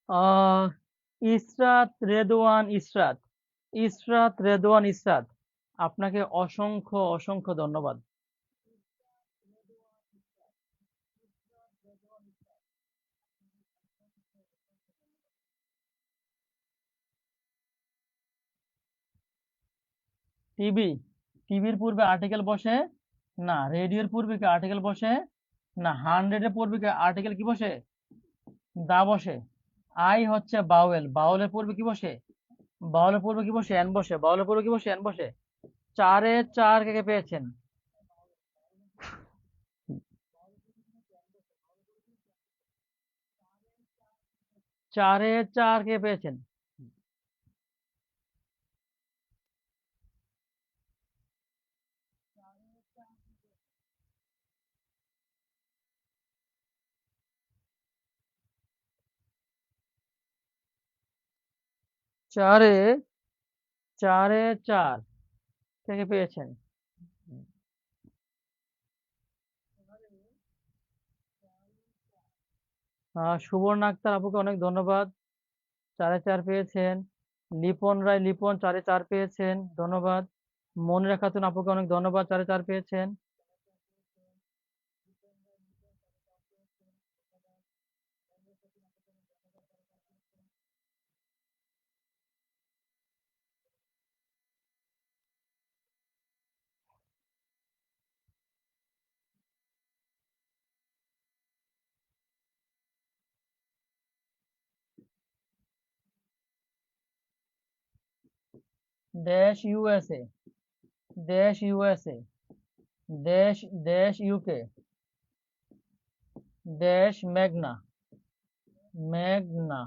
S1: আহ ইসরাত রেদওয়ান ইসরাত, ইসরাত রেদওয়ান ইসরাত, আপনাকে অসংখ্য অসংখ্য ধন্যবাদ। টিভি, টিভির পূর্বে আর্টিকেল বসে না। রেডিওর পূর্বে কি আর্টিকেল বসে না। 100-এর পূর্বে কি আর্টিকেল কি বসে? দা বসে। আই হচ্ছে বাউেল, বাউলের পূর্বে কি বসে? বাউলের পূর্বে কি বসে? এন বসে। বাউলের পূর্বে কি বসে? এন বসে। 4-এ 4 কে কে পেয়েছেন? 4-এ 4 কে পেয়েছেন? 4-এ 4-এ 4 কে কে পেয়েছেন? সুবর্ণা আক্তার আপুকে অনেক ধন্যবাদ, 4-এ 4 পেয়েছেন। লিপন রায় লিপন 4-এ 4 পেয়েছেন, ধন্যবাদ। মনিরা খাতুন আপুকে অনেক ধন্যবাদ, 4-এ 4 পেয়েছেন। দেশ ইউএসএ, দেশ ইউএসএ, দেশ দেশ ইউকে, দেশ মেঘনা, মেঘনা,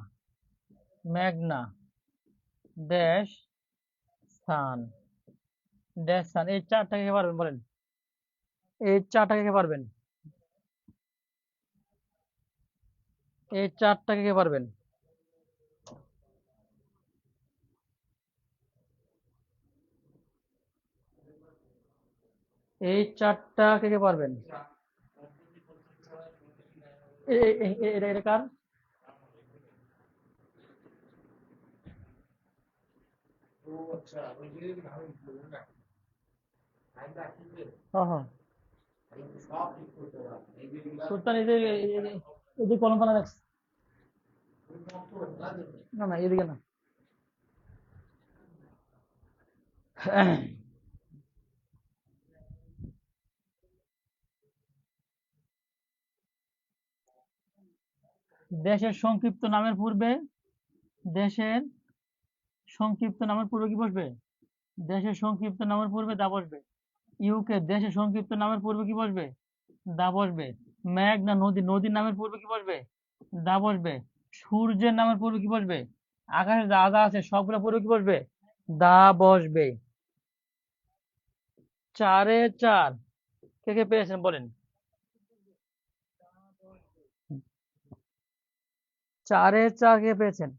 S1: মেঘনা, দেশ স্থান, দেশ স্থান। এই 4টাকে কে পারবেন বলেন? এই 4টাকে কে পারবেন? এই 4টাকে কে পারবেন? এই 4টা কে কে পারবেন? এটা কার? হ্যাঁ হ্যাঁ, সুলতান এই যে কলম ফালা রাখছে। না না, এদিকে না। দেশের সংক্ষিপ্ত নামের পূর্বে, দেশের সংক্ষিপ্ত নামের পূর্বে কি বসবে? দেশের সংক্ষিপ্ত নামের পূর্বে দা বসবে। ইউকে দেশের সংক্ষিপ্ত নামের পূর্বে কি বসবে? দা বসবে। মেঘ না নদী, নদীর নামের পূর্বে কি বসবে? দা বসবে। সূর্যের নামের পূর্বে কি বসবে? আকাশে যা যা আছে সবগুলো পূর্বে কি বসবে? দা বসবে। 4-এ 4 কে কে পেয়েছেন বলেন? 4-এ 4 কে পেয়েছেন?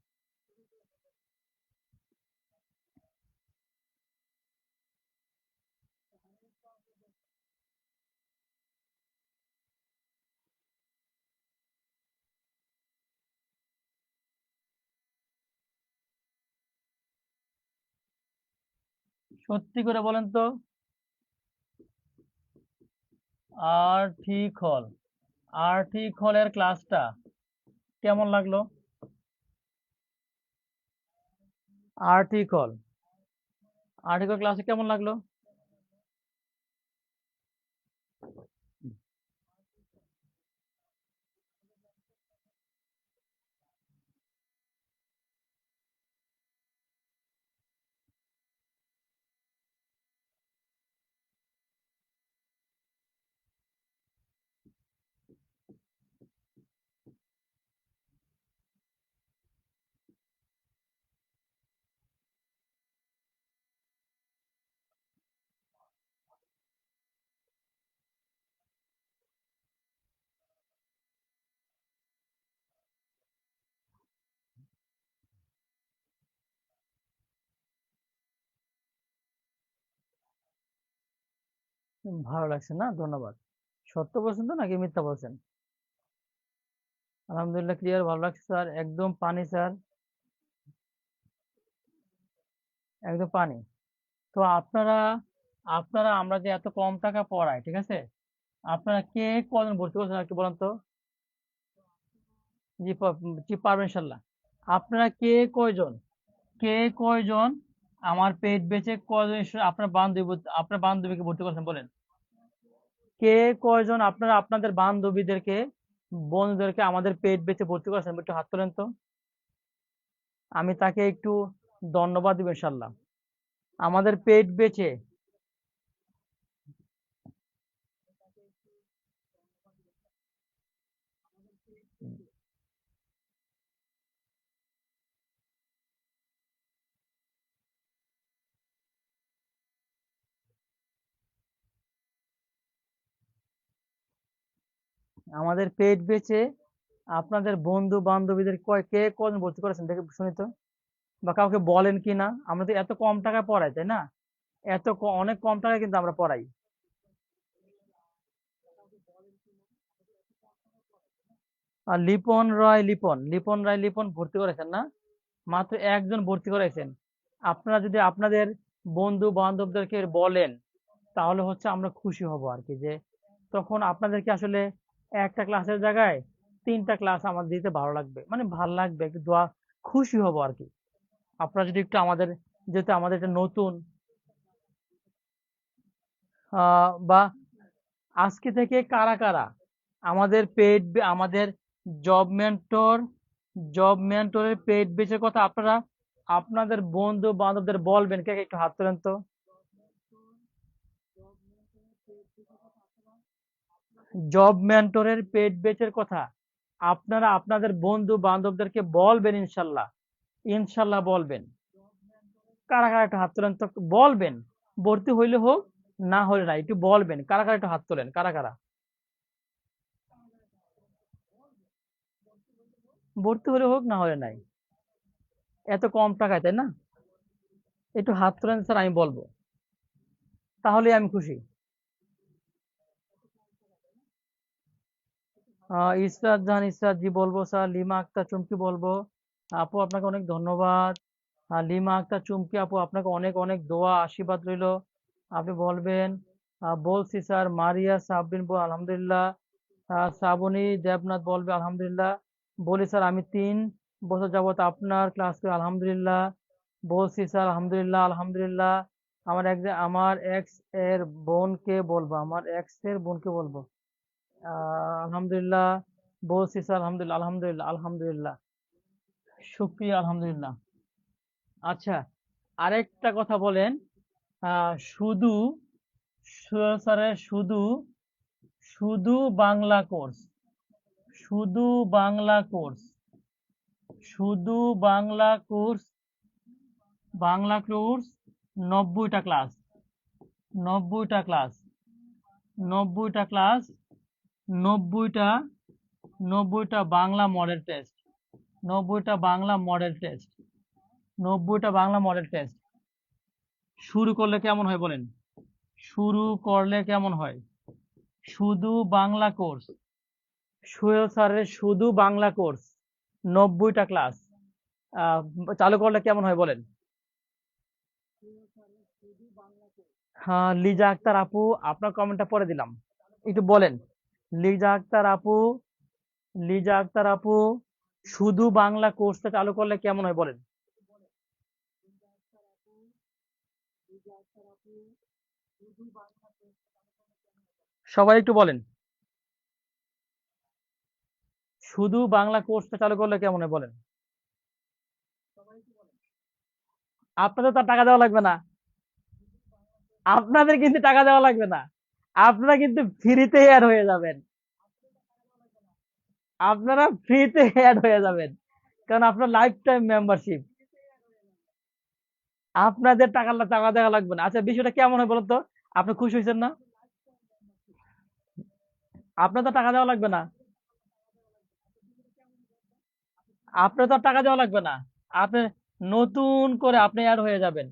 S1: সত্যি করে বলেন তো। আর্টিকল, আর্টিকলের ক্লাসটা কেমন লাগলো? আর্টিকল, আর্টিকল ক্লাসে কেমন লাগলো? ভালো লাগছে না? ধন্যবাদ। সত্য বলছেন তো নাকি মিথ্যা বলছেন? আলহামদুলিল্লাহ, ক্লিয়ার, ভালো লাগছে স্যার। একদম পানি স্যার, একদম পানি। তো আপনারা, আমরা যে এত কম টাকা পড়াই, ঠিক আছে, আপনারা কে কজন ভর্তি করছেন একটু বলেন তো? জি জি, পারবেন ইনশাল্লাহ। আপনারা কয়জন, কে কয়জন আমার পেট বেচে কয়জন আপনার আপনার বান্ধবীকে ভর্তি করছেন বলেন? কে কয়জন আপনারা আপনাদের বান্ধবীদেরকে, বন্ধুদেরকে আমাদের পেট বেচে ভর্তি করেছেন একটু হাত তোলেন তো। আমি তাকে একটু ধন্যবাদ দিব ইনশাল্লাহ। আমাদের পেট বেচে, আমাদের পেট বেচে আপনাদের বন্ধু বান্ধবীদের কে কজন ভর্তি করেছেন দেখে শুনি তো। বা কাউকে বলেন কি না? আমরা তো এত কম টাকায় পড়াই, তাই না? অনেক কম টাকায় কিন্তু আমরা পড়াই। আর লিপন ভর্তি করেছেন না? মাত্র একজন ভর্তি করেছেন। আপনারা যদি আপনাদের বন্ধু বান্ধবদেরকে বলেন, তাহলে হচ্ছে আমরা খুশি হব আর কি, যে তখন আপনাদেরকে আসলে একটা ক্লাসের জায়গায় 3টা ক্লাস আমাদের দিতে ভালো লাগবে, মানে ভালো লাগবে, একটু দোয়া, খুশি হব আর কি। আপনারা যদি একটু আমাদের, যেহেতু আমাদের এটা নতুন, বা আজকে থেকে কারা কারা আমাদের আমাদের জব মেন্টর, জব মেন্টরের পেইড বেচের কথা আপনারা আপনাদের বন্ধু বান্ধবদের বলবেন, কে কে একটু হাত তোলেন তো। জব মেন্টরের পেইড বেচের কথা আপনারা আপনাদের বন্ধু বান্ধবদেরকে বলবেন ইনশাল্লাহ, ইনশাল্লাহ বলবেন। কারা কারা একটু হাত তোলেন তো, বলবেন। ভর্তি হইলে হোক, না হলে না, একটু বলবেন কারা কারা, একটু হাত তোলেন কারা কারা। ভর্তি হলে হোক, না হলে নাই। এত কম টাকায়, তাই না? একটু হাত তোলেন স্যার, আমি বলবো, তাহলে আমি খুশি। ইসরাত জাহান ইসরাত জি বলবো স্যার। লিমা আক্তার চুমকি বলবো। আপু আপনাকে অনেক ধন্যবাদ। লিমা আক্তার চুমকি আপু আপনাকে অনেক অনেক দোয়া আশীর্বাদ রইলো, আপনি বলবেন। বলছি স্যার। মারিয়া সাবরিন আলহামদুলিল্লাহ। শ্রাবণী দেবনাথ বলবে আলহামদুলিল্লাহ। বলি স্যার আমি 3 বছর যাবত আপনার ক্লাস করি আলহামদুলিল্লাহ। বলছি স্যার আলহামদুলিল্লাহ আলহামদুলিল্লাহ। আমার এক্স এর বোনকে বলবো, আমার এক্স এর বোনকে বলবো। আলহামদুলিল্লাহ। বলছি স্যার আলহামদুলিল্লাহ আলহামদুলিল্লাহ আলহামদুলিল্লাহ। শুক্রিয়া আলহামদুলিল্লাহ। আচ্ছা, আরেকটা কথা বলেন। শুধু স্যারের শুধু শুধু বাংলা কোর্স, শুধু বাংলা কোর্স, শুধু বাংলা কোর্স, বাংলা কোর্স 90টা ক্লাস, 90টা ক্লাস, 90টা ক্লাস, 90টা, 90টা বাংলা মডেল টেস্ট, 90টা বাংলা মডেল টেস্ট, 90টা বাংলা মডেল টেস্ট। শুরু করলে কেমন হয় বলেন? শুরু করলে কেমন হয়? শুধু বাংলা কোর্স, সোহেল স্যারের শুধু বাংলা কোর্স 90টা ক্লাস চালু করলে কেমন হয় বলেন? হ্যাঁ, লিজা আক্তার আপু আপনার কমেন্টটা পরে দিলাম, একটু বলেন। লিজা আক্তার আপু, লিজা আক্তার আপু শুধু বাংলা কোর্সটা চালু করলে কেমন হয় বলেন? সবাই একটু বলেন। শুধু বাংলা কোর্সটা চালু করলে কেমন হয় বলেন? আপনাদের তো আর টাকা দেওয়া লাগবে না, আপনাদের কিন্তু টাকা দেওয়া লাগবে না, আপনারা কিন্তু ফ্রিতে অ্যাড হয়ে যাবেন, আপনারা ফ্রিতে অ্যাড হয়ে যাবেন, কারণ আপনার লাইফ টাইম মেম্বারশিপ, আপনাদের টাকা দেওয়া লাগবে না। আচ্ছা, বিষয়টা কেমন হয় বলুন তো? আপনি খুশি হয়েছেন না? আপনার তো টাকা দেওয়া লাগবে না, আপনার তো আর টাকা দেওয়া লাগবে না, আপনি নতুন করে আপনি অ্যাড হয়ে যাবেন।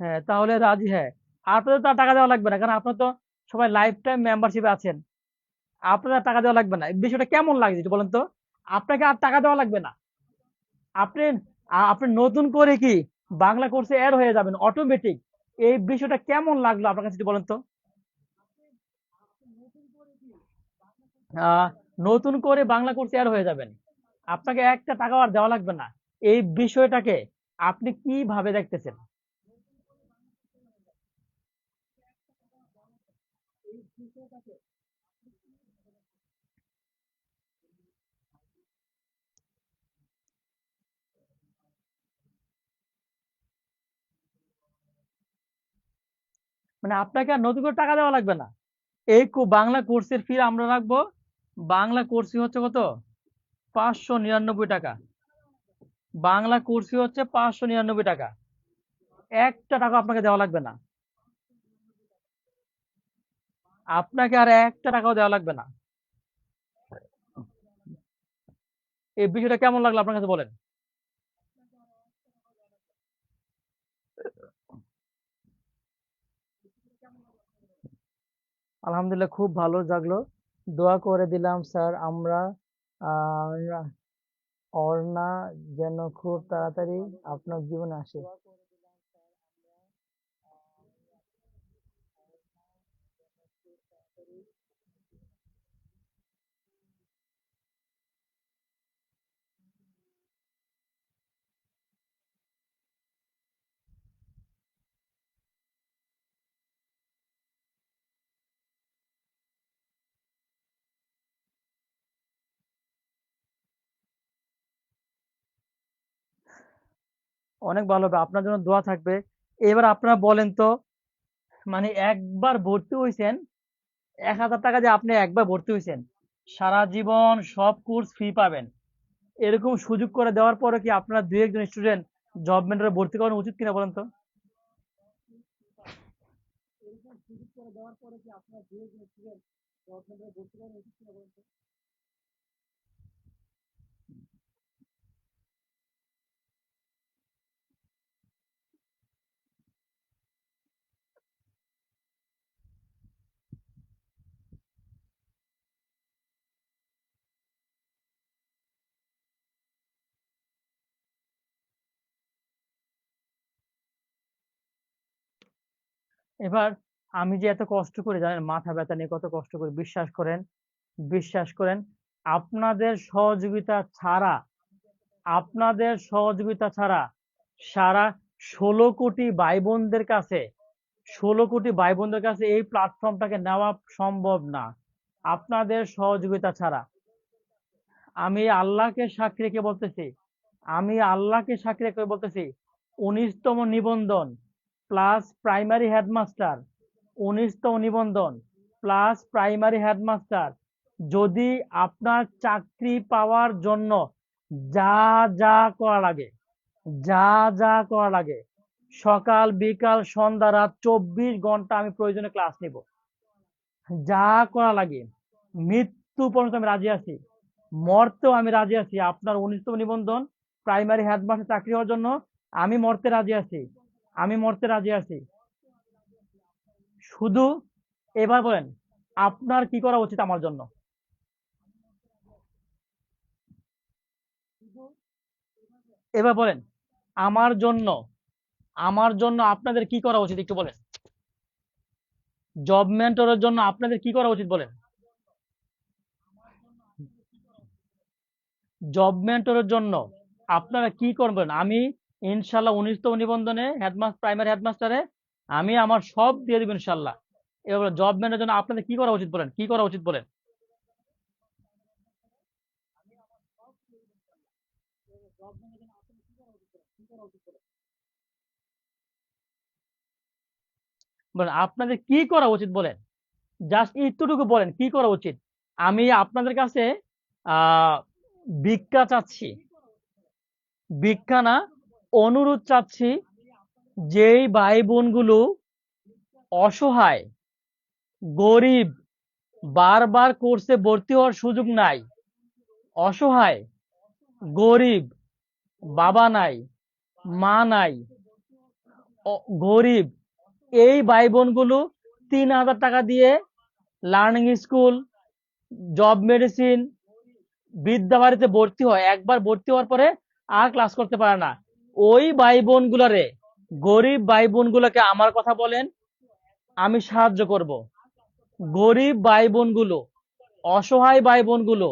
S1: হ্যাঁ, তাহলে রাজি। হ্যাঁ, আপনাদের তো আর টাকা দেওয়া লাগবে না, কারণ আপনার তো সবাই লাইফ টাইম মেম্বারশিপে আছেন, আপনাদের আর টাকা দেওয়া লাগবে না। এই বিষয়টা কেমন লাগছে একটু বলেন তো? আপনাকে আর টাকা দেওয়া লাগবে না, আপনি আপনি নতুন করে কি বাংলা কোর্সে অ্যাড হয়ে যাবেন অটোমেটিক। এই বিষয়টা কেমন লাগলো আপনার কাছে একটু বলেন তো? আহ, নতুন করে বাংলা কোর্সে অ্যাড হয়ে যাবেন, আপনাকে একটা টাকাও আর দেওয়া লাগবে না। এই বিষয়টাকে আপনি কিভাবে দেখতেছেন? মানে আপনাকে আর নতুন করে টাকা দেওয়া লাগবে না। এই বাংলা কোর্সের ফি আমরা রাখবো। বাংলা কোর্স হচ্ছে কত? 599 টাকা। বাংলা কোর্স হচ্ছে 599 টাকা। একটা টাকা আপনাকে দেওয়া লাগবে না, আপনাকে আর একটা টাকাও দেওয়া লাগবে না। এই বিষয়টা কেমন লাগলো আপনার কাছে বলেন? আলহামদুলিল্লাহ, খুব ভালো লাগলো। দোয়া করে দিলাম স্যার আমরা, আহ অর্ণা যেন খুব তাড়াতাড়ি আপনার জীবনে আসে। অনেক ভালো হবে, আপনার জন্য দোয়া থাকবে। এবার আপনারা বলেন তো, মানে একবার ভর্তি হয়েছেন, 1000 টাকা দিয়ে আপনি একবার ভর্তি হয়েছেন, সারা জীবন সব কোর্স ফ্রি পাবেন, এরকম সুযোগ করে দেওয়ার পরে কি আপনারা দুই একজন স্টুডেন্ট জব মেন্টরে ভর্তি করানো উচিত কিনা বলেন তো?
S4: এবার আমি যে এত কষ্ট করে, জানেন মাথা ব্যথা নিয়ে কত কষ্ট করি, বিশ্বাস করেন আপনাদের সহযোগিতা ছাড়া, আপনাদের সহযোগিতা ছাড়া সারা 16 কোটি ভাই বোনদের কাছে, 16 কোটি ভাই বোনদের কাছে এই প্ল্যাটফর্মটাকে নেওয়া সম্ভব না আপনাদের সহযোগিতা ছাড়া। আমি আল্লাহকে সাক্ষী রেখে বলতেছি, আমি আল্লাহকে সাক্ষী রেখে বলতেছি, 19তম নিবন্ধন প্লাস প্রাইমারি হেডমাস্টার, 19তম নিবন্ধন প্লাস প্রাইমারি হেডমাস্টার, যদি আপনার চাকরি পাওয়ার জন্য যা যা করা লাগে, যা যা করা লাগে, সকাল বিকাল সন্ধ্যা রাত 24 ঘন্টা আমি প্রয়োজনে ক্লাস নিব, যা করা লাগে, মৃত্যু পর্যন্ত আমি রাজি আছি, মরতেও আমি রাজি আছি। আপনার 19তম নিবন্ধন প্রাইমারি হেডমাস্টার চাকরি হওয়ার জন্য আমি মরতে রাজি আছি, আমি মরতে রাজি আছি। শুধু এবার বলেন আপনার কি করা উচিত আমার জন্য? এবার বলেন আমার জন্য, আমার জন্য আপনাদের কি করা উচিত একটু বলেন। জব মেন্টরের জন্য আপনাদের কি করা উচিত বলেন। জব মেন্টরের জন্য আপনারা কি করবেন? আমি ইনশাল্লাহ 19তম নিবন্ধনে হেডমাস্টার, প্রাইমারি হেডমাস্টারে আমি আমার সব দিয়ে দিব ইনশাল্লাহ। এবার জব মেন্টরের জন্য আপনাদের কি করা উচিত বলেন, কি করা উচিত বলেন। বলেন আপনাদের কি করা উচিত বলেন, জাস্ট একটুটুকু বলেন কি করা উচিত। আমি আপনাদের কাছে আহ ভিক্ষা চাচ্ছি, ভিক্ষা না, অনুরোধ চাচ্ছি, যেই ভাই বোনগুলো অসহায়, গরিব, বারবার কোর্সে ভর্তি হওয়ার সুযোগ নাই, অসহায়, গরিব, বাবা নাই, মা নাই, গরিব, এই ভাই বোনগুলো 3,000 টাকা দিয়ে লার্নিং স্কুল, জব মেডিসিন, বিদ্যাবাড়িতে ভর্তি হয়, একবার ভর্তি হওয়ার পরে আর ক্লাস করতে পারে না। ওই ভাই বোনগুলারে, গরিব ভাই বোনগুলোকে আমার কথা বলেন, আমি সাহায্য করব। গরিব ভাই বোনগুলো, অসহায় ভাই বোনগুলো,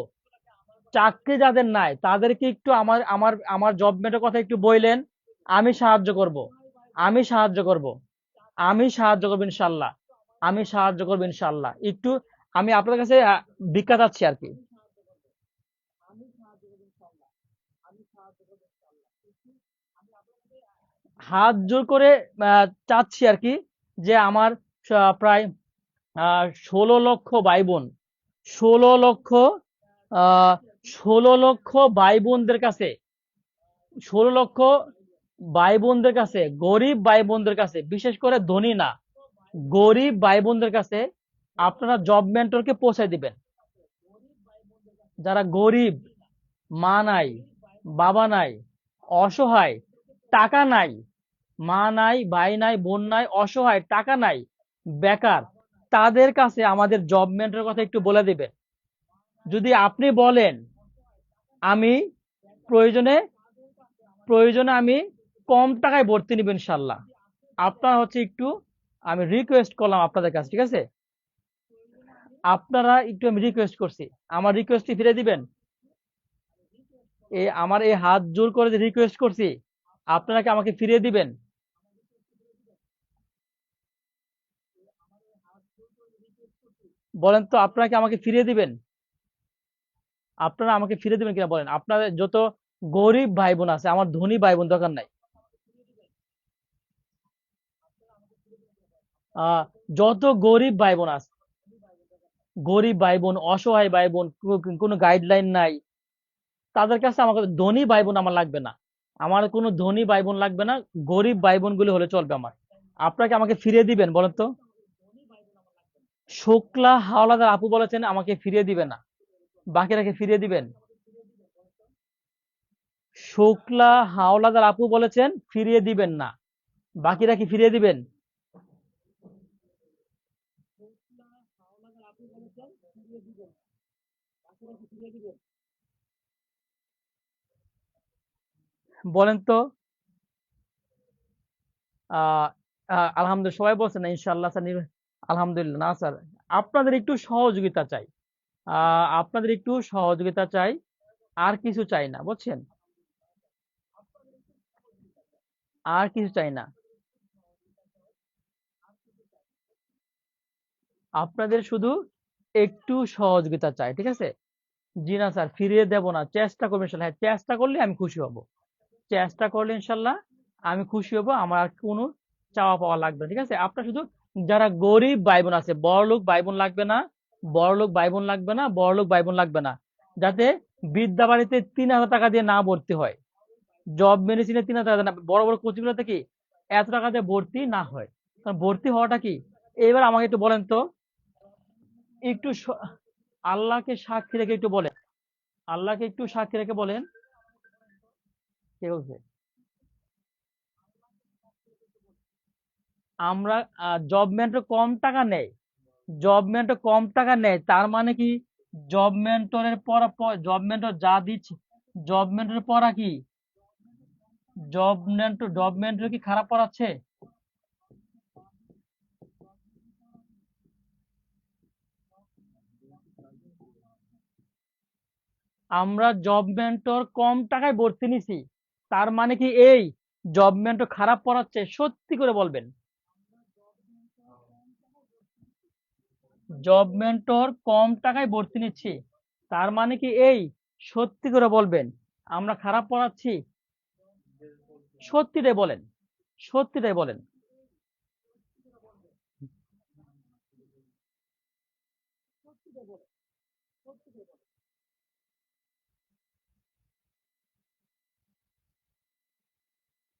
S4: চাকরি যাদের নাই তাদেরকে একটু আমার আমার আমার জব মেটের কথা একটু বললেন, আমি সাহায্য করব, আমি সাহায্য করব, আমি সাহায্য করবো ইনশাল্লাহ, আমি সাহায্য করবো ইনশাল্লাহ। একটু আমি আপনাদের কাছে ভিক্ষা চাচ্ছি আর কি। হাত জোর করে চাচ্ছি আর কি, যে আমার প্রায় 16 লক্ষ ভাই বোন, 16 লক্ষ, আহ 16 লক্ষ ভাই বোনদের কাছে, 16 লক্ষ ভাই বোনদের কাছে, গরিব ভাই বোনদের কাছে, বিশেষ করে ধনী না, গরিব ভাই বোনদের কাছে আপনারা জব মেন্টরকে পৌঁছায় দিবেন। যারা গরিব, মা নাই, বাবা নাই, অসহায়, টাকা নাই, মা নাই, ভাই নাই, বোন নাই, অসহায়, টাকা নাই, বেকার, তাদের কাছে আমাদের জব মেন্টরের কথা একটু বলে দিবেন। যদি আপনি বলেন আমি প্রয়োজনে, প্রয়োজনে আমি কম টাকায় ভর্তি নিব ইনশাল্লাহ। আপনার হচ্ছে একটু আমি রিকোয়েস্ট করলাম আপনাদের কাছে, ঠিক আছে? আপনারা একটু, আমি রিকোয়েস্ট করছি, আমার রিকোয়েস্টটি ফিরে দিবেন। আমার এই হাত জোর করে যে রিকোয়েস্ট করছি, আপনারা কি আমাকে ফিরিয়ে দিবেন? বলেন তো আপনারা কি আমাকে ফিরিয়ে দিবেন? আপনারা আমাকে ফিরে দিবেন কিনা বলেন। আপনাদের যত গরিব ভাই বোন আছে, আমার ধনী ভাই বোন দরকার নাই, আহ যত গরিব ভাই বোন আছে, গরিব ভাই বোন, অসহায় ভাই বোন, কোনো গাইডলাইন নাই, তাদের কাছে আমাকে, ধনী ভাই বোন আমার লাগবে না, আমার কোনো ধনী ভাই বোন লাগবে না, গরিব ভাই বোন গুলো হলে চলবে আমার। আপনাকে আমাকে ফিরিয়ে দিবেন বলেন তো? শুক্লা হাওলাদার আপু বলেছেন আমাকে ফিরিয়ে দিবে না, বাকিরাকে ফিরিয়ে দিবেন। শুক্লা হাওলাদার আপু বলেছেন ফিরিয়ে দিবেন না, বাকিরা কি ফিরিয়ে দিবেন? বলেন তো। আলহামদুলিল্লাহ সবাই বলছেন না ইনশাআল্লাহ স্যার আলহামদুলিল্লাহ না স্যার, আপনাদের একটু সহযোগিতা চাই, আপনাদের একটু সহযোগিতা চাই, আর কিছু চাই না বুঝছেন, আর কিছু চাই না, আপনাদের শুধু একটু সহযোগিতা চাই, ঠিক আছে? জি না স্যার, ফিরিয়ে দেব না, চেষ্টা করবেন ইনশাল্লাহ, হ্যাঁ চেষ্টা করলে আমি খুশি হব, চেষ্টা করলে ইনশাল্লাহ আমি খুশি হব, আমার আর কোনো চাওয়া পাওয়া লাগবে না, ঠিক আছে? আপনার শুধু যারা গরিব ভাই বোন আছে, বড়লোক ভাই বোন লাগবে না, বড়লোক ভাই বোন লাগবে না, বড়লোক ভাই বোন লাগবে না, যাতে বিদ্যা বাড়িতে 3,000 টাকা দিয়ে না ভর্তি হয়, জব মেডিসিনে 3,000 টাকা দিয়ে না, বড় বড় কোচিংগুলোতে কি এত টাকা দিয়ে ভর্তি না হয়, কারণ ভর্তি হওয়াটা কি, এবার আমাকে একটু বলেন তো, একটু আল্লাহকে সাক্ষী রেখে একটু বলেন, আল্লাহকে একটু সাক্ষী রেখে বলেন, কে বলছে? আমরা জব মেন্টর কম টাকা নেয়, জব মেন্টর কম টাকা নেয়, তার মানে কি জব মেন্টরের পড়া, জব মেন্টর যা দিচ্ছে, জব মেন্টরের পড়া কি, জব মেন্টর কি খারাপ পড়াচ্ছে? আমরা জব মেন্টর কম টাকায় ভর্তি নিছি, তার মানে কি এই জব মেন্টর খারাপ পড়াচ্ছে? সত্যি করে বলবেন, জব মেন্টর কম টাকায় ভর্তি নিচ্ছি, তার মানে কি এই, সত্যি করে বলবেন আমরা খারাপ পড়াচ্ছি? সত্যিটাই বলেন, সত্যিটাই বলেন।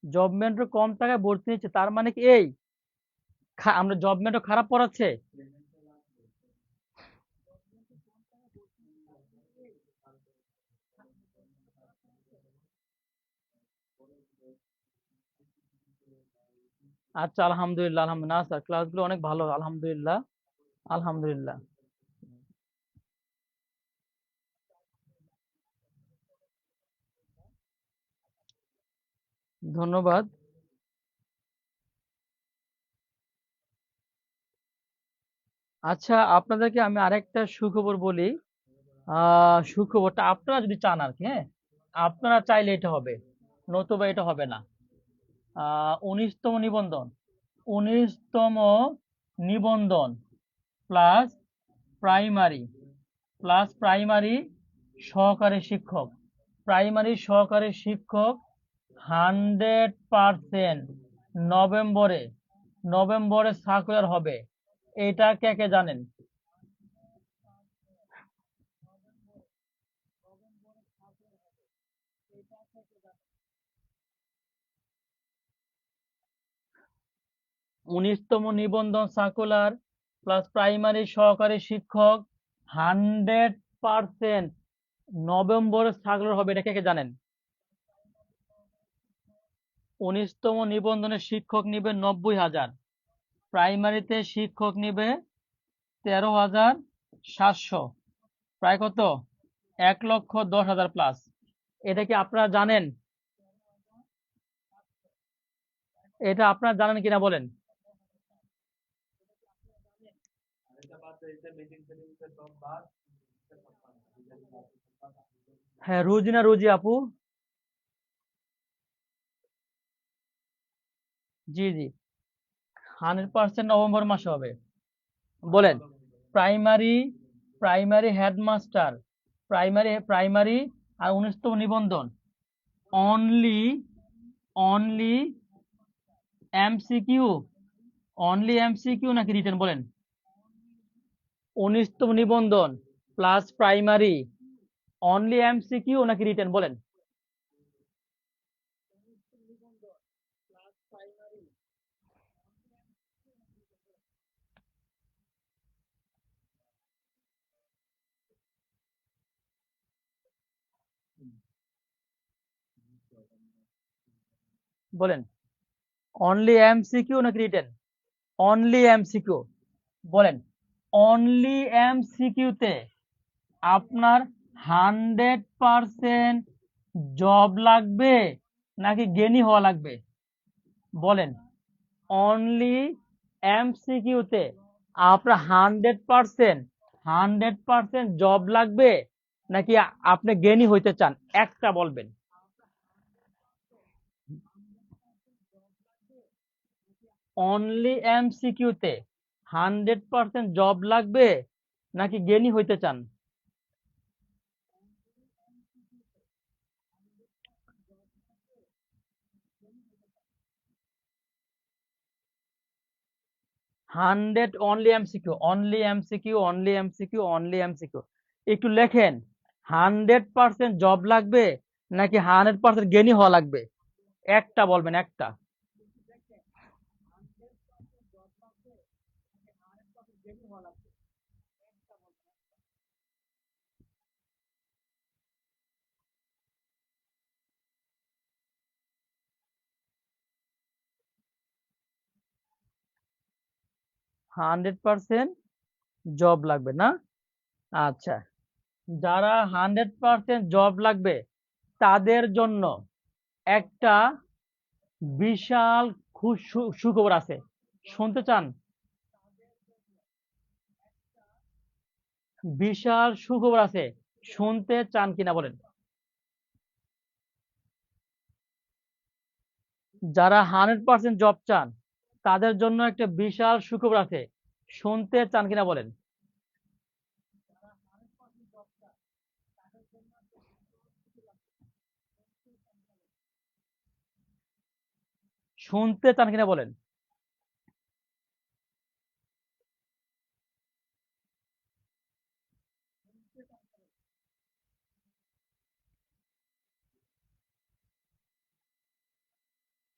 S4: জব মেন্টর কম টাকায় ভর্তি নিচ্ছে, তার মানে কি এই আমরা জব মেন্টর খারাপ পড়াচ্ছে? আচ্ছা আলহামদুলিল্লাহ, আলহামদুলিল্লাহ, না স্যার ক্লাসগুলো অনেক ভালো, আলহামদুলিল্লাহ, আলহামদুলিল্লাহ, ধন্যবাদ। আচ্ছা আপনাদেরকে আমি আরেকটা সুখবর বলি, সুখবরটা আপনারা যদি চান আর কি, হ্যাঁ আপনারা চাইলে এটা হবে, নতুবা এটা হবে না। 19তম নিবন্ধন, 19তম নিবন্ধন প্লাস প্রাইমারি, প্রাইমারি সহকারী শিক্ষক, প্রাইমারি সহকারী শিক্ষক 100% নভেম্বরে, নভেম্বরে সার্কুলার হবে, এটা কে কে জানেন? 19তম নিবন্ধন সার্কুলার প্লাস প্রাইমারি সহকারী শিক্ষক 100% নভেম্বরে সার্কুলার হবে, এটা কে কে জানেন? 19তম নিবন্ধনের শিক্ষক নিবে 90,000, প্রাইমারিতে শিক্ষক নিবে 13,700, প্রায় কত 1,10,000 প্লাস, এটা কি আপনারা জানেন? এটা আপনারা জানেন কিনা বলেন? হ্যাঁ রুজিনা, রুজি আপু, জি জি 100% নভেম্বর মাসে হবে। বলেন প্রাইমারি, প্রাইমারি হেডমাস্টার, প্রাইমারি আর 19তম নিবন্ধন only, only MCQ, only MCQ নাকি রিটেন বলেন? 19তম নিবন্ধন প্লাস প্রাইমারি অনলি এমসিকিউ নাকি রিটেন বলেন? বলেন অনলি এমসিকিউ নাকি রিটেন? অনলি এমসিকিউ, বলেন অনলি এমসিকিউতে আপনার 100% জব লাগবে নাকি জ্ঞানী হওয়া লাগবে? বলেন অনলি এমসিকিউতে আপনার 100% জব লাগবে নাকি আপনি জ্ঞানী হইতে চান, একটা বলবেন। অনলি এমসিকিউতে 100% জব লাগবে নাকি জ্ঞানী হইতে চান? 100 only MCQ, only MCQ, only MCQ, only MCQ. একটু লেখেন, 100% জব লাগবে নাকি 100% জ্ঞানী হওয়া লাগবে, একটা বলবেন, একটা। 100% জব লাগবে না? আচ্ছা, যারা 100% জব লাগবে তাদের জন্য একটা বিশাল সুখবর আছে, শুনতে চান? বিশাল সুখবর আছে, শুনতে চান কিনা বলেন? যারা 100% জব চান তাদের জন্য একটা বিশাল সুখবর আছে, শুনতে চান কিনা বলেন? শুনতে চান কিনা বলেন?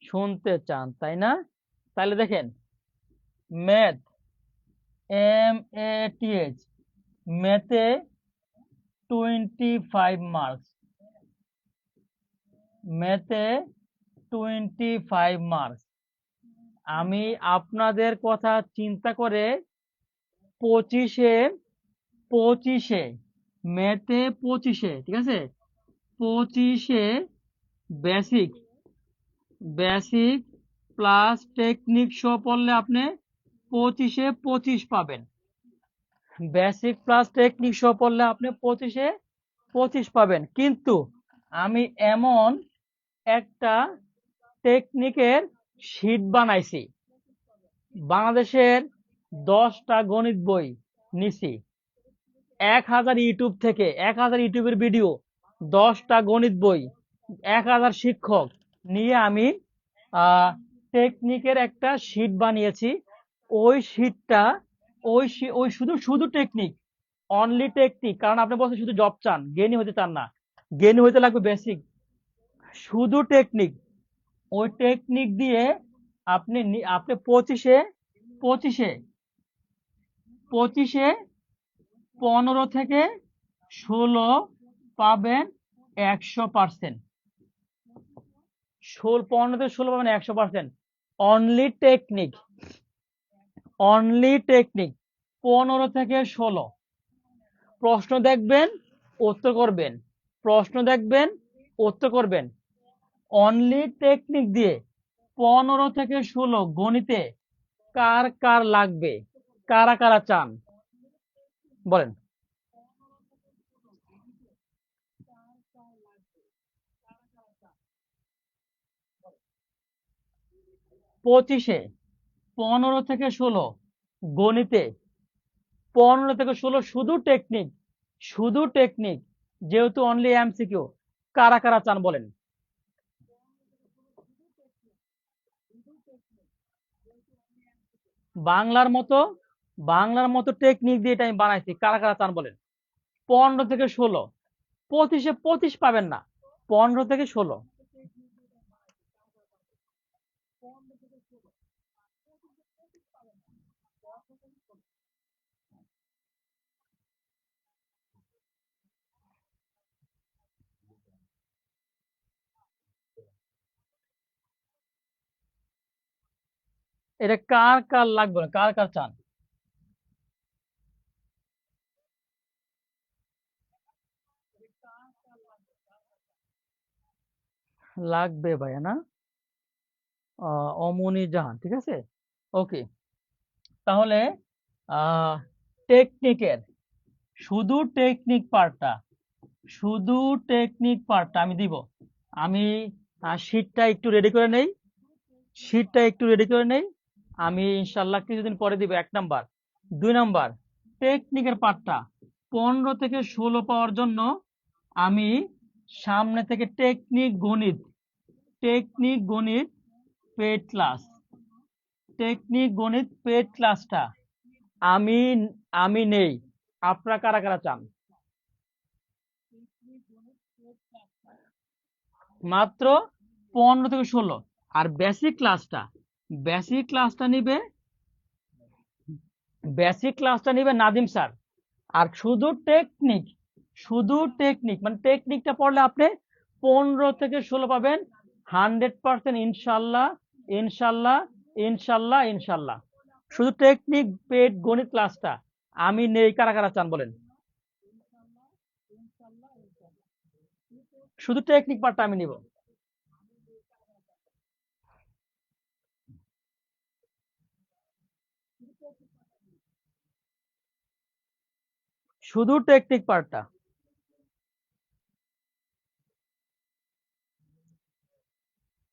S4: শুনতে চান, তাই না? তাহলে দেখেন, ম্যাথ, MATH, ম্যাথে 25 মার্কস, ম্যাথে 25 মার্কস। আমি আপনাদের কথা চিন্তা করে 25-এ, 25-এ ম্যাথে 25-এ, ঠিক আছে, 25-এ বেসিক, বেসিক প্লাস টেকনিক সহ পড়লে আপনি 25-এ 25 পাবেন। বেসিক প্লাস টেকনিক সহ পড়লে আপনি 25-এ 25 পাবেন। কিন্তু আমি এমন একটা টেকনিকের শীট বানাইছি, বাংলাদেশের 10টা গণিত বই নিছি, 1000 ইউটিউব থেকে, 1000 ইউটিউবের ভিডিও, 10টা গণিত বই, 1000 শিক্ষক নিয়ে আমি টেকনিকের একটা শীট বানিয়েছি। ওই শীটটা, ওই শুধু শুধু টেকনিক, অনলি টেকনিক। কারণ আপনি বলছেন শুধু জব চান, জ্ঞানী হতে চান না, জ্ঞানী হতে লাগবে বেসিক, শুধু টেকনিক। ওই টেকনিক দিয়ে আপনি আপনি 25-এ, 25-এ, 25-এ 15 থেকে 16 পাবেন 100%। 15 থেকে 16 পাবেন 100%। অনলি টেকনিক, অনলি টেকনিক, 15 থেকে 16। প্রশ্ন দেখবেন, উত্তর করবেন, প্রশ্ন দেখবেন, উত্তর করবেন। অনলি টেকনিক দিয়ে 15 থেকে 16 গণিতে কার কার লাগবে, কারা কারা চান বলেন? 25-এ 15 থেকে 16 গণিতে, 15 থেকে 16 শুধু টেকনিক, শুধু টেকনিক, যেহেতু অনলি এমসিকিউ, কারা কারা চান বলেন? বাংলার মতো, বাংলার মতো টেকনিক দিয়ে এটা আমি বানাইছি, কারা কারা চান বলেন? 15 থেকে 16, 25-এ 25 পাবেন না, 15 থেকে 16। এটা কার কার লাগবে, কার কার চান? লাগবে ভাইয়া না? অমনি জাহান, ঠিক আছে। ওকে, তাহলে টেকনিকের শুধু টেকনিক পার্টটা, শুধু টেকনিক পার্টটা আমি দিব। আমি শীটটা একটু রেডি করে নেই, শীটটা একটু রেডি করে নেই, আমি ইনশাল্লাহ কিছুদিন পরে দিব। 1 নাম্বার। 2 নাম্বার, টেকনিকের পার্টটা 15 থেকে 16 পাওয়ার জন্য আমি সামনে থেকে টেকনিক গণিত পেড ক্লাস, টেকনিক গণিত পেড ক্লাসটা আমি আমি নেই। আপনারা কারা কারা চান? মাত্র 15 থেকে 16। আর বেসিক ক্লাসটা নিবে নাদিম স্যার। আর শুধু টেকনিক মানে টেকনিকটা পড়লে আপনি 15 থেকে 16 পাবেন 100%। ইনশাল্লাহ, ইনশাল্লাহ, ইনশাল্লাহ, ইনশাল্লাহ। শুধু টেকনিক পেড গণিত ক্লাসটা আমি নেই। কারা কারা চান বলেন? শুধু টেকনিক পার্টটা আমি নিব। শুধু টেকনিক পার্টটা।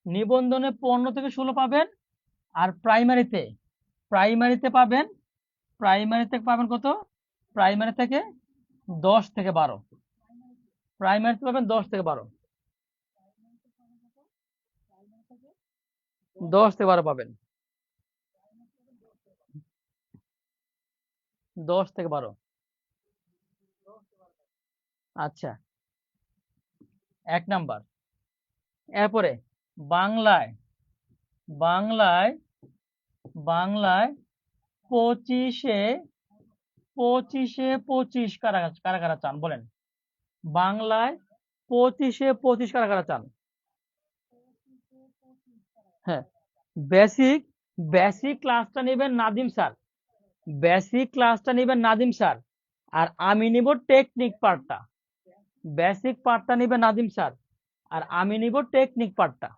S4: নিবন্ধনে 15 থেকে 16 পাবেন। আর প্রাইমারিতে পাবেন কত? প্রাইমারি থেকে 10 থেকে 12। প্রাইমারিতে পাবেন 10 থেকে 12, 10 থেকে 12 পাবেন, 10 থেকে 12। আচ্ছা, 1 নাম্বার। এরপরে বাংলায় বাংলায় বাংলায় 25-এ 25 কারা কারা কারা চান বলেন? বাংলায় 25-এ 25 কারা কারা চান? হ্যাঁ, বেসিক বেসিক ক্লাসটা নেবেন নাদিম স্যার, বেসিক ক্লাসটা নেবেন নাদিম স্যার। আর আমি নিব টেকনিক পার্টটা। বেসিক পার্টটা নিবে নাদিম স্যার, আর আমি নিব টেকনিক পার্টটা।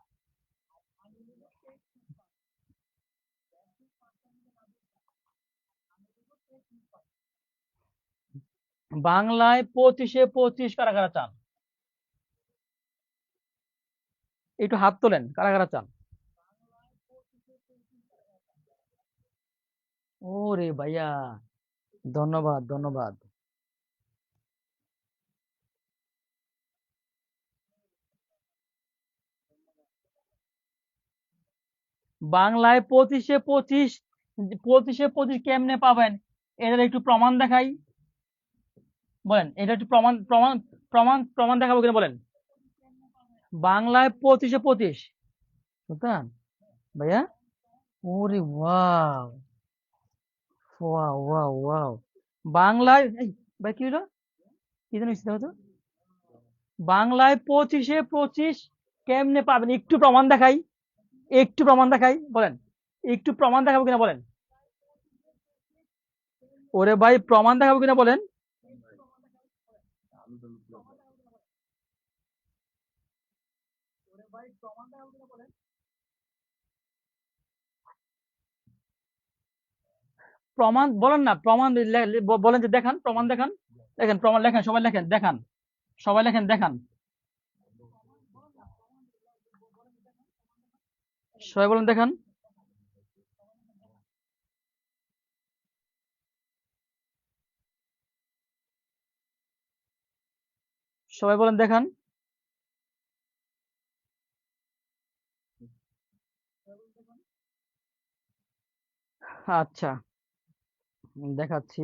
S4: বাংলায় 25-এ 25 কারা কারা চান? একটু হাত তোলেন, কারা কারা চান? ওরে ভাইয়া, ধন্যবাদ, ধন্যবাদ। বাংলায় 25-এ 25 কেমনে পাবেন? এটার একটু প্রমাণ দেখাই, বলেন। এটা একটু প্রমাণ প্রমাণ প্রমাণ প্রমাণ দেখাবো কিনা বলেন? বাংলায় 25-এ 25, বুঝলেন ভাইয়া? ওরে ওয়াও, ওয়াও, ওয়াও, ওয়াও। বাংলায় ভাই কি হলো, কি যেন হইছে দেখো তো? বাংলায় 25-এ 25 কেমনে পাবেন? একটু প্রমাণ দেখাই, একটু প্রমাণ দেখাই, বলেন। একটু প্রমাণ দেখাবো কিনা বলেন? ওরে ভাই, প্রমাণ দেখাবো কিনা বলেন? প্রমাণ বলেন না, প্রমাণ বলেন যে দেখান, প্রমাণ দেখান। দেখেন প্রমাণ লেখেন, সবাই লেখেন, দেখান, সবাই লেখেন, দেখান, সবাই বলেন দেখান। সবাই বলেন দেখান। আচ্ছা, দেখাচ্ছি।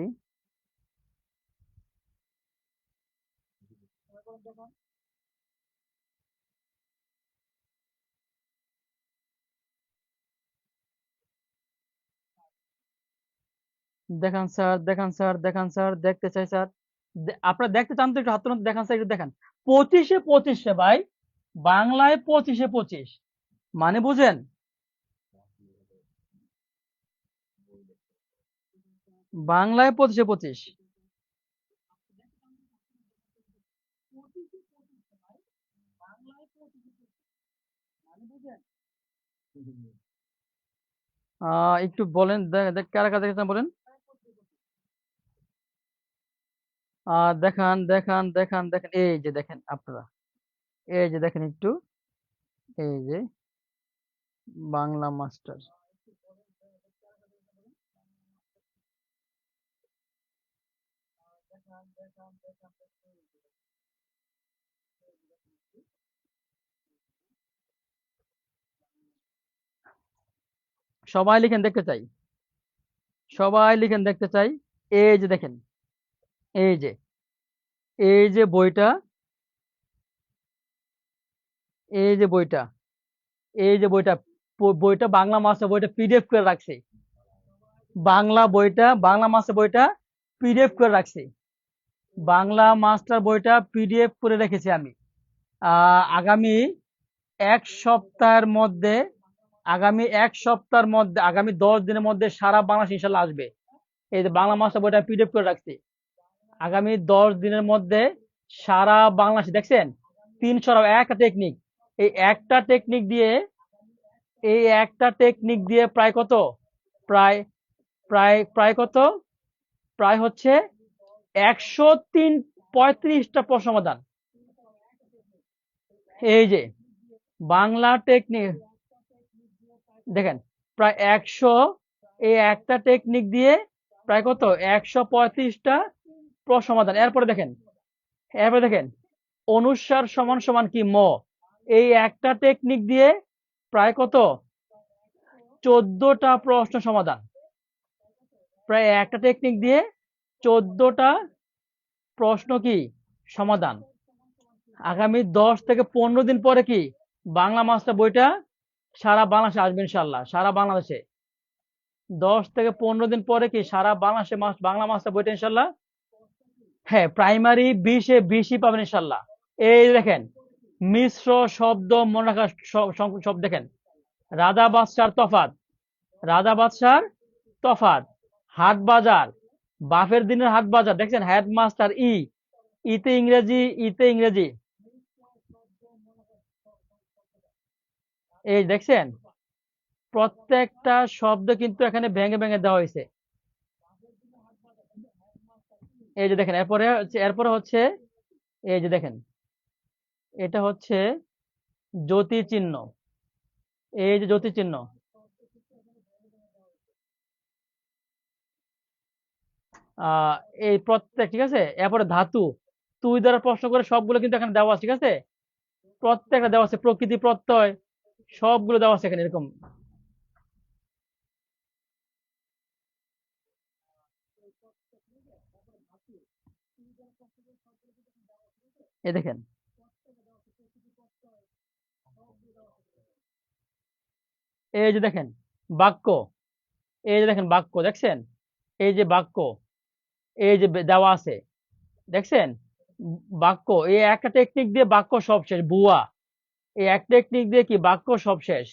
S4: দেখান স্যার, দেখান স্যার, দেখান স্যার, দেখতে চাই স্যার। আপনারা দেখতে চান তো একটু হাত তুলুন, দেখান স্যার, একটু দেখান। 25-এ 25 রে ভাই, বাংলায় 25-এ 25 মানে বুঝেন? বাংলায় 25-এ 25। একটু বলেন, কারা কারা দেখেছেন বলেন। দেখান দেখান দেখান দেখেন, এই যে দেখেন আপনারা, এই যে দেখেন একটু, এই যে বাংলা মাস্টার। সবাই লিখেন, দেখতে চাই, সবাই লিখেন, দেখতে চাই। এই যে দেখেন, এই যে, এই যে বইটা, এই যে বইটা, এই যে বইটা, বইটা বাংলা মাস্টার বইটা পিডিএফ করে রাখছি। বাংলা বইটা, বাংলা মাস্টার বইটা পিডিএফ করে রাখছি। বাংলা মাস্টার বইটা পিডিএফ করে রেখেছি আমি। আগামী 1 সপ্তাহের মধ্যে, আগামী 10 দিনের মধ্যে সারা বাংলাদেশ ইনশাল্লাহ আসবে। এই যে বাংলা মাস্টার বইটা পিডিএফ করে রাখছি। আগামী 10 দিনের মধ্যে সারা বাংলাদেশ, দেখছেন 300 একটা টেকনিক, এই একটা টেকনিক দিয়ে, এই একটা টেকনিক দিয়ে প্রায় কত, প্রায় প্রায় কত, প্রায় হচ্ছে 135টা প্রশ্ন সমাধান। এই যে বাংলা টেকনিক দেখেন, প্রায় 100, এই একটা টেকনিক দিয়ে প্রায় কত 135টা প্রশ্ন সমাধান। এরপরে দেখেন অনুসার সমান সমান কি ম, এই একটা টেকনিক দিয়ে প্রায় কত 14টা প্রশ্ন সমাধান। প্রায় একটা টেকনিক দিয়ে 14টা প্রশ্ন কি সমাধান। আগামী 10 থেকে 15 দিন পরে কি বাংলা মাস্টার বইটা সারা বাংলাদেশে আসবে ইনশাল্লাহ। সারা বাংলাদেশে 10 থেকে 15 দিন পরে কি সারা বাংলাদেশে বাংলা মাস্টার বইটা ইনশাল্লাহ, হ্যাঁ প্রাইমারি 20-এ 20ই পাবেন ইনশাল্লাহ। এই দেখেন মিশ্র শব্দ মনে রাখা সব দেখেন, রাধা বাদশার তফাৎ, রাধা বাদশার তফাৎ, হাট বাজার, বাফের দিনের হাট বাজার, দেখছেন হেডমাস্টার ইতে ইংরেজি, ইতে ইংরেজি, এই দেখছেন প্রত্যেকটা শব্দ কিন্তু এখানে ভেঙে ভেঙে দেওয়া হয়েছে। এই যে দেখেন এরপরে হচ্ছে এই যে দেখেন, এটা হচ্ছে জ্যোতি চিহ্ন, এই যে জ্যোতি চিহ্ন, আহ এই প্রত্যেক, ঠিক আছে। এরপরে ধাতু, তুই দ্বারা প্রশ্ন করে সবগুলো কিন্তু এখানে দেওয়া আছে, ঠিক আছে, প্রত্যেকটা দেওয়া আছে, প্রকৃতি প্রত্যয় সবগুলো দেওয়া আছে এখানে এরকম। এই দেখেন, এই যে দেখেন বাক্য, এই যে দেখেন বাক্য, দেখছেন এই যে বাক্য, এই যে দেওয়া আছে, দেখছেন বাক্য, এই একটা টেকনিক দিয়ে বাক্য সব শেষ বুয়া, এই এক টেকনিক দিয়ে কি বাক্য সব শেষ।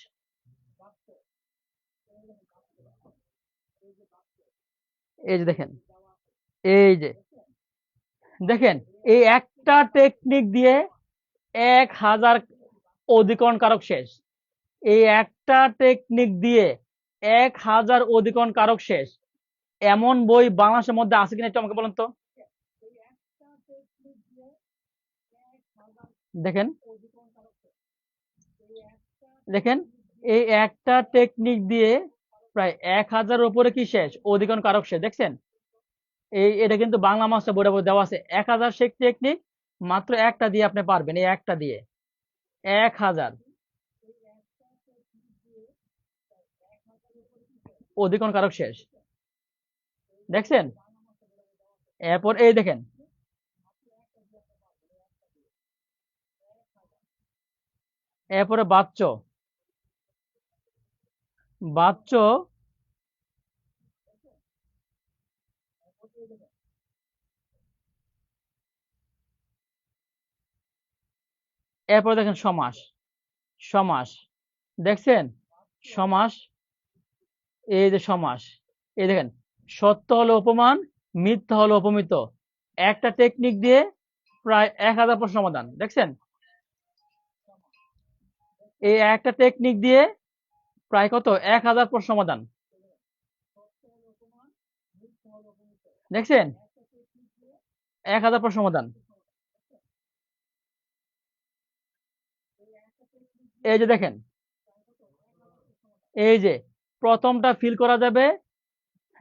S4: এই যে দেখেন, এই যে দেখেন, এই একটা টেকনিক দিয়ে 1000 অধিকরণ কারক শেষ। এই একটা টেকনিক দিয়ে 1000 অধিকরণ কারক শেষ। এমন বই বাংলাদেশের মধ্যে আছে কিনা একটু আমাকে বলেন তো। দেখেন, দেখেন এই একটা টেকনিক দিয়ে প্রায় 1000 উপরে কি শেষ অধিকরণ কারক শেষ, দেখছেন এটা কিন্তু বাংলা মাস্টার বোর্ডে দেওয়া আছে। 1000 টেকনিক মাত্র একটা দিয়ে আপনি পারবেন, এই একটা দিয়ে 1000 অধিকরণ কারক শেষ, দেখছেন। এরপর এই দেখেন, এরপরে বাচ্চ, বাচ্চ, এরপরে দেখেন সমাস, সমাস, দেখছেন সমাস, এই যে সমাস, এই দেখেন সত্য হলো উপমান, মিথ্যা হলো উপমিত, একটা টেকনিক দিয়ে প্রায় 1000 প্রশ্ন সমাধান, দেখছেন এই একটা টেকনিক দিয়ে প্রায় কত 1000 প্রশ্ন সমাধান দেখছেন 1000 প্রশ্ন সমাধান এই যে দেখেন এই যে প্রথমটা ফিল করা যাবে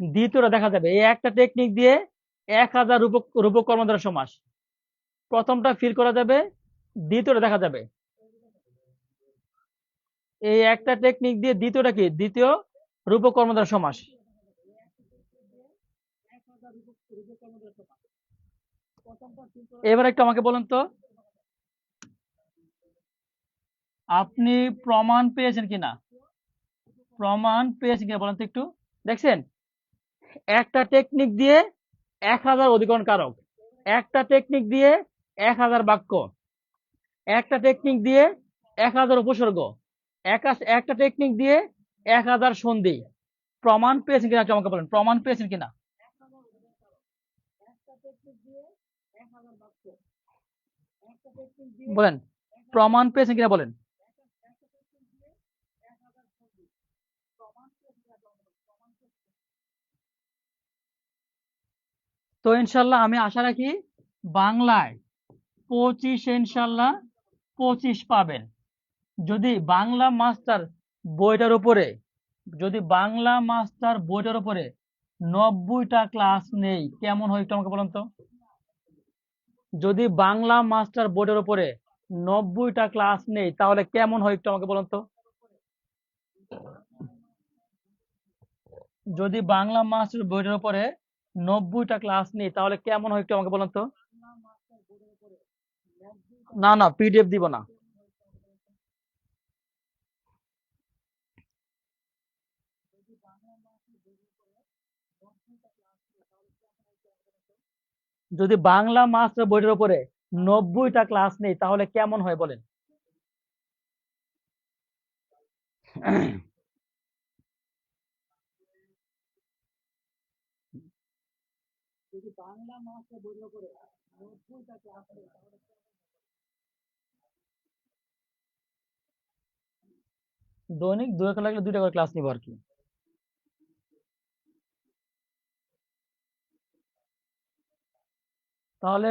S4: দ্বিতীয়টা দেখা যাবে এই একটা টেকনিক দিয়ে 1000 রূপক কর্মধারয় সমাস প্রথমটা ফিল করা যাবে দ্বিতীয়টা দেখা যাবে এই একটা টেকনিক দিয়ে দ্বিতীয়টা কি দ্বিতীয় রূপক কর্মধারয় সমাস এবার একটু আমাকে বলেন তো আপনি প্রমাণ পেয়েছেন কিনা বলেন তো একটু দেখছেন একটা টেকনিক দিয়ে 1000 অধিকরণ কারক একটা টেকনিক দিয়ে 1000 বাক্য একটা টেকনিক দিয়ে 1000 উপসর্গ একটা টেকনিক দিয়ে 1000 সন্ধি প্রমাণ পেয়েছেন কিনা একটু আমাকে বলেন প্রমাণ পেয়েছেন কিনা বলেন প্রমাণ পেয়েছেন কিনা বলেন তো ইনশাল্লাহ আমি আশা রাখি বাংলায় 25 ইনশাল্লাহ 25 পাবেন যদি বাংলা মাস্টার বইটার উপরে 90টা ক্লাস নেই কেমন হয় একটু আমাকে বলেন তো যদি বাংলা মাস্টার বোর্ডের উপরে 90টা ক্লাস নেই তাহলে কেমন হয় একটু আমাকে বলেন তো যদি বাংলা মাস্টার বোর্ডের উপরে 90টা ক্লাস নেই তাহলে কেমন হয় একটু আমাকে বলেন তো না পিডিএফ দিব না যদি বাংলা মাস্টার বোর্ডের উপরে 90টা ক্লাস নেই তাহলে কেমন হয় বলেন দৈনিক 2 ঘন্টা লাগলে 2টা করে ক্লাস নিব আর কি তাহলে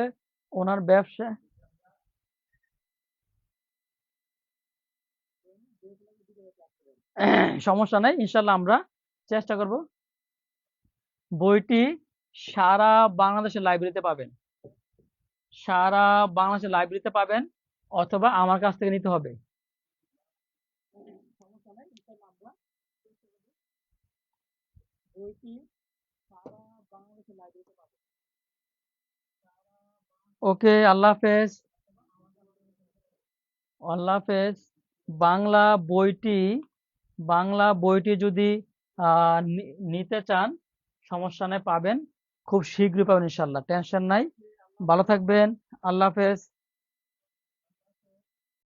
S4: ওনার ব্যবসা সমস্যা নাই ইনশাল্লাহ আমরা চেষ্টা করব বইটি সারা বাংলাদেশের লাইব্রেরিতে পাবেন অথবা আমার কাছ থেকে নিতে হবে ওকে আল্লাহ হাফেজ বাংলা বইটি যদি নিতে চান সমস্যা নাই পাবেন খুব শীঘ্রই পাবেন ইনশাল্লাহ টেনশন নাই ভালো থাকবেন আল্লাহ হাফেজ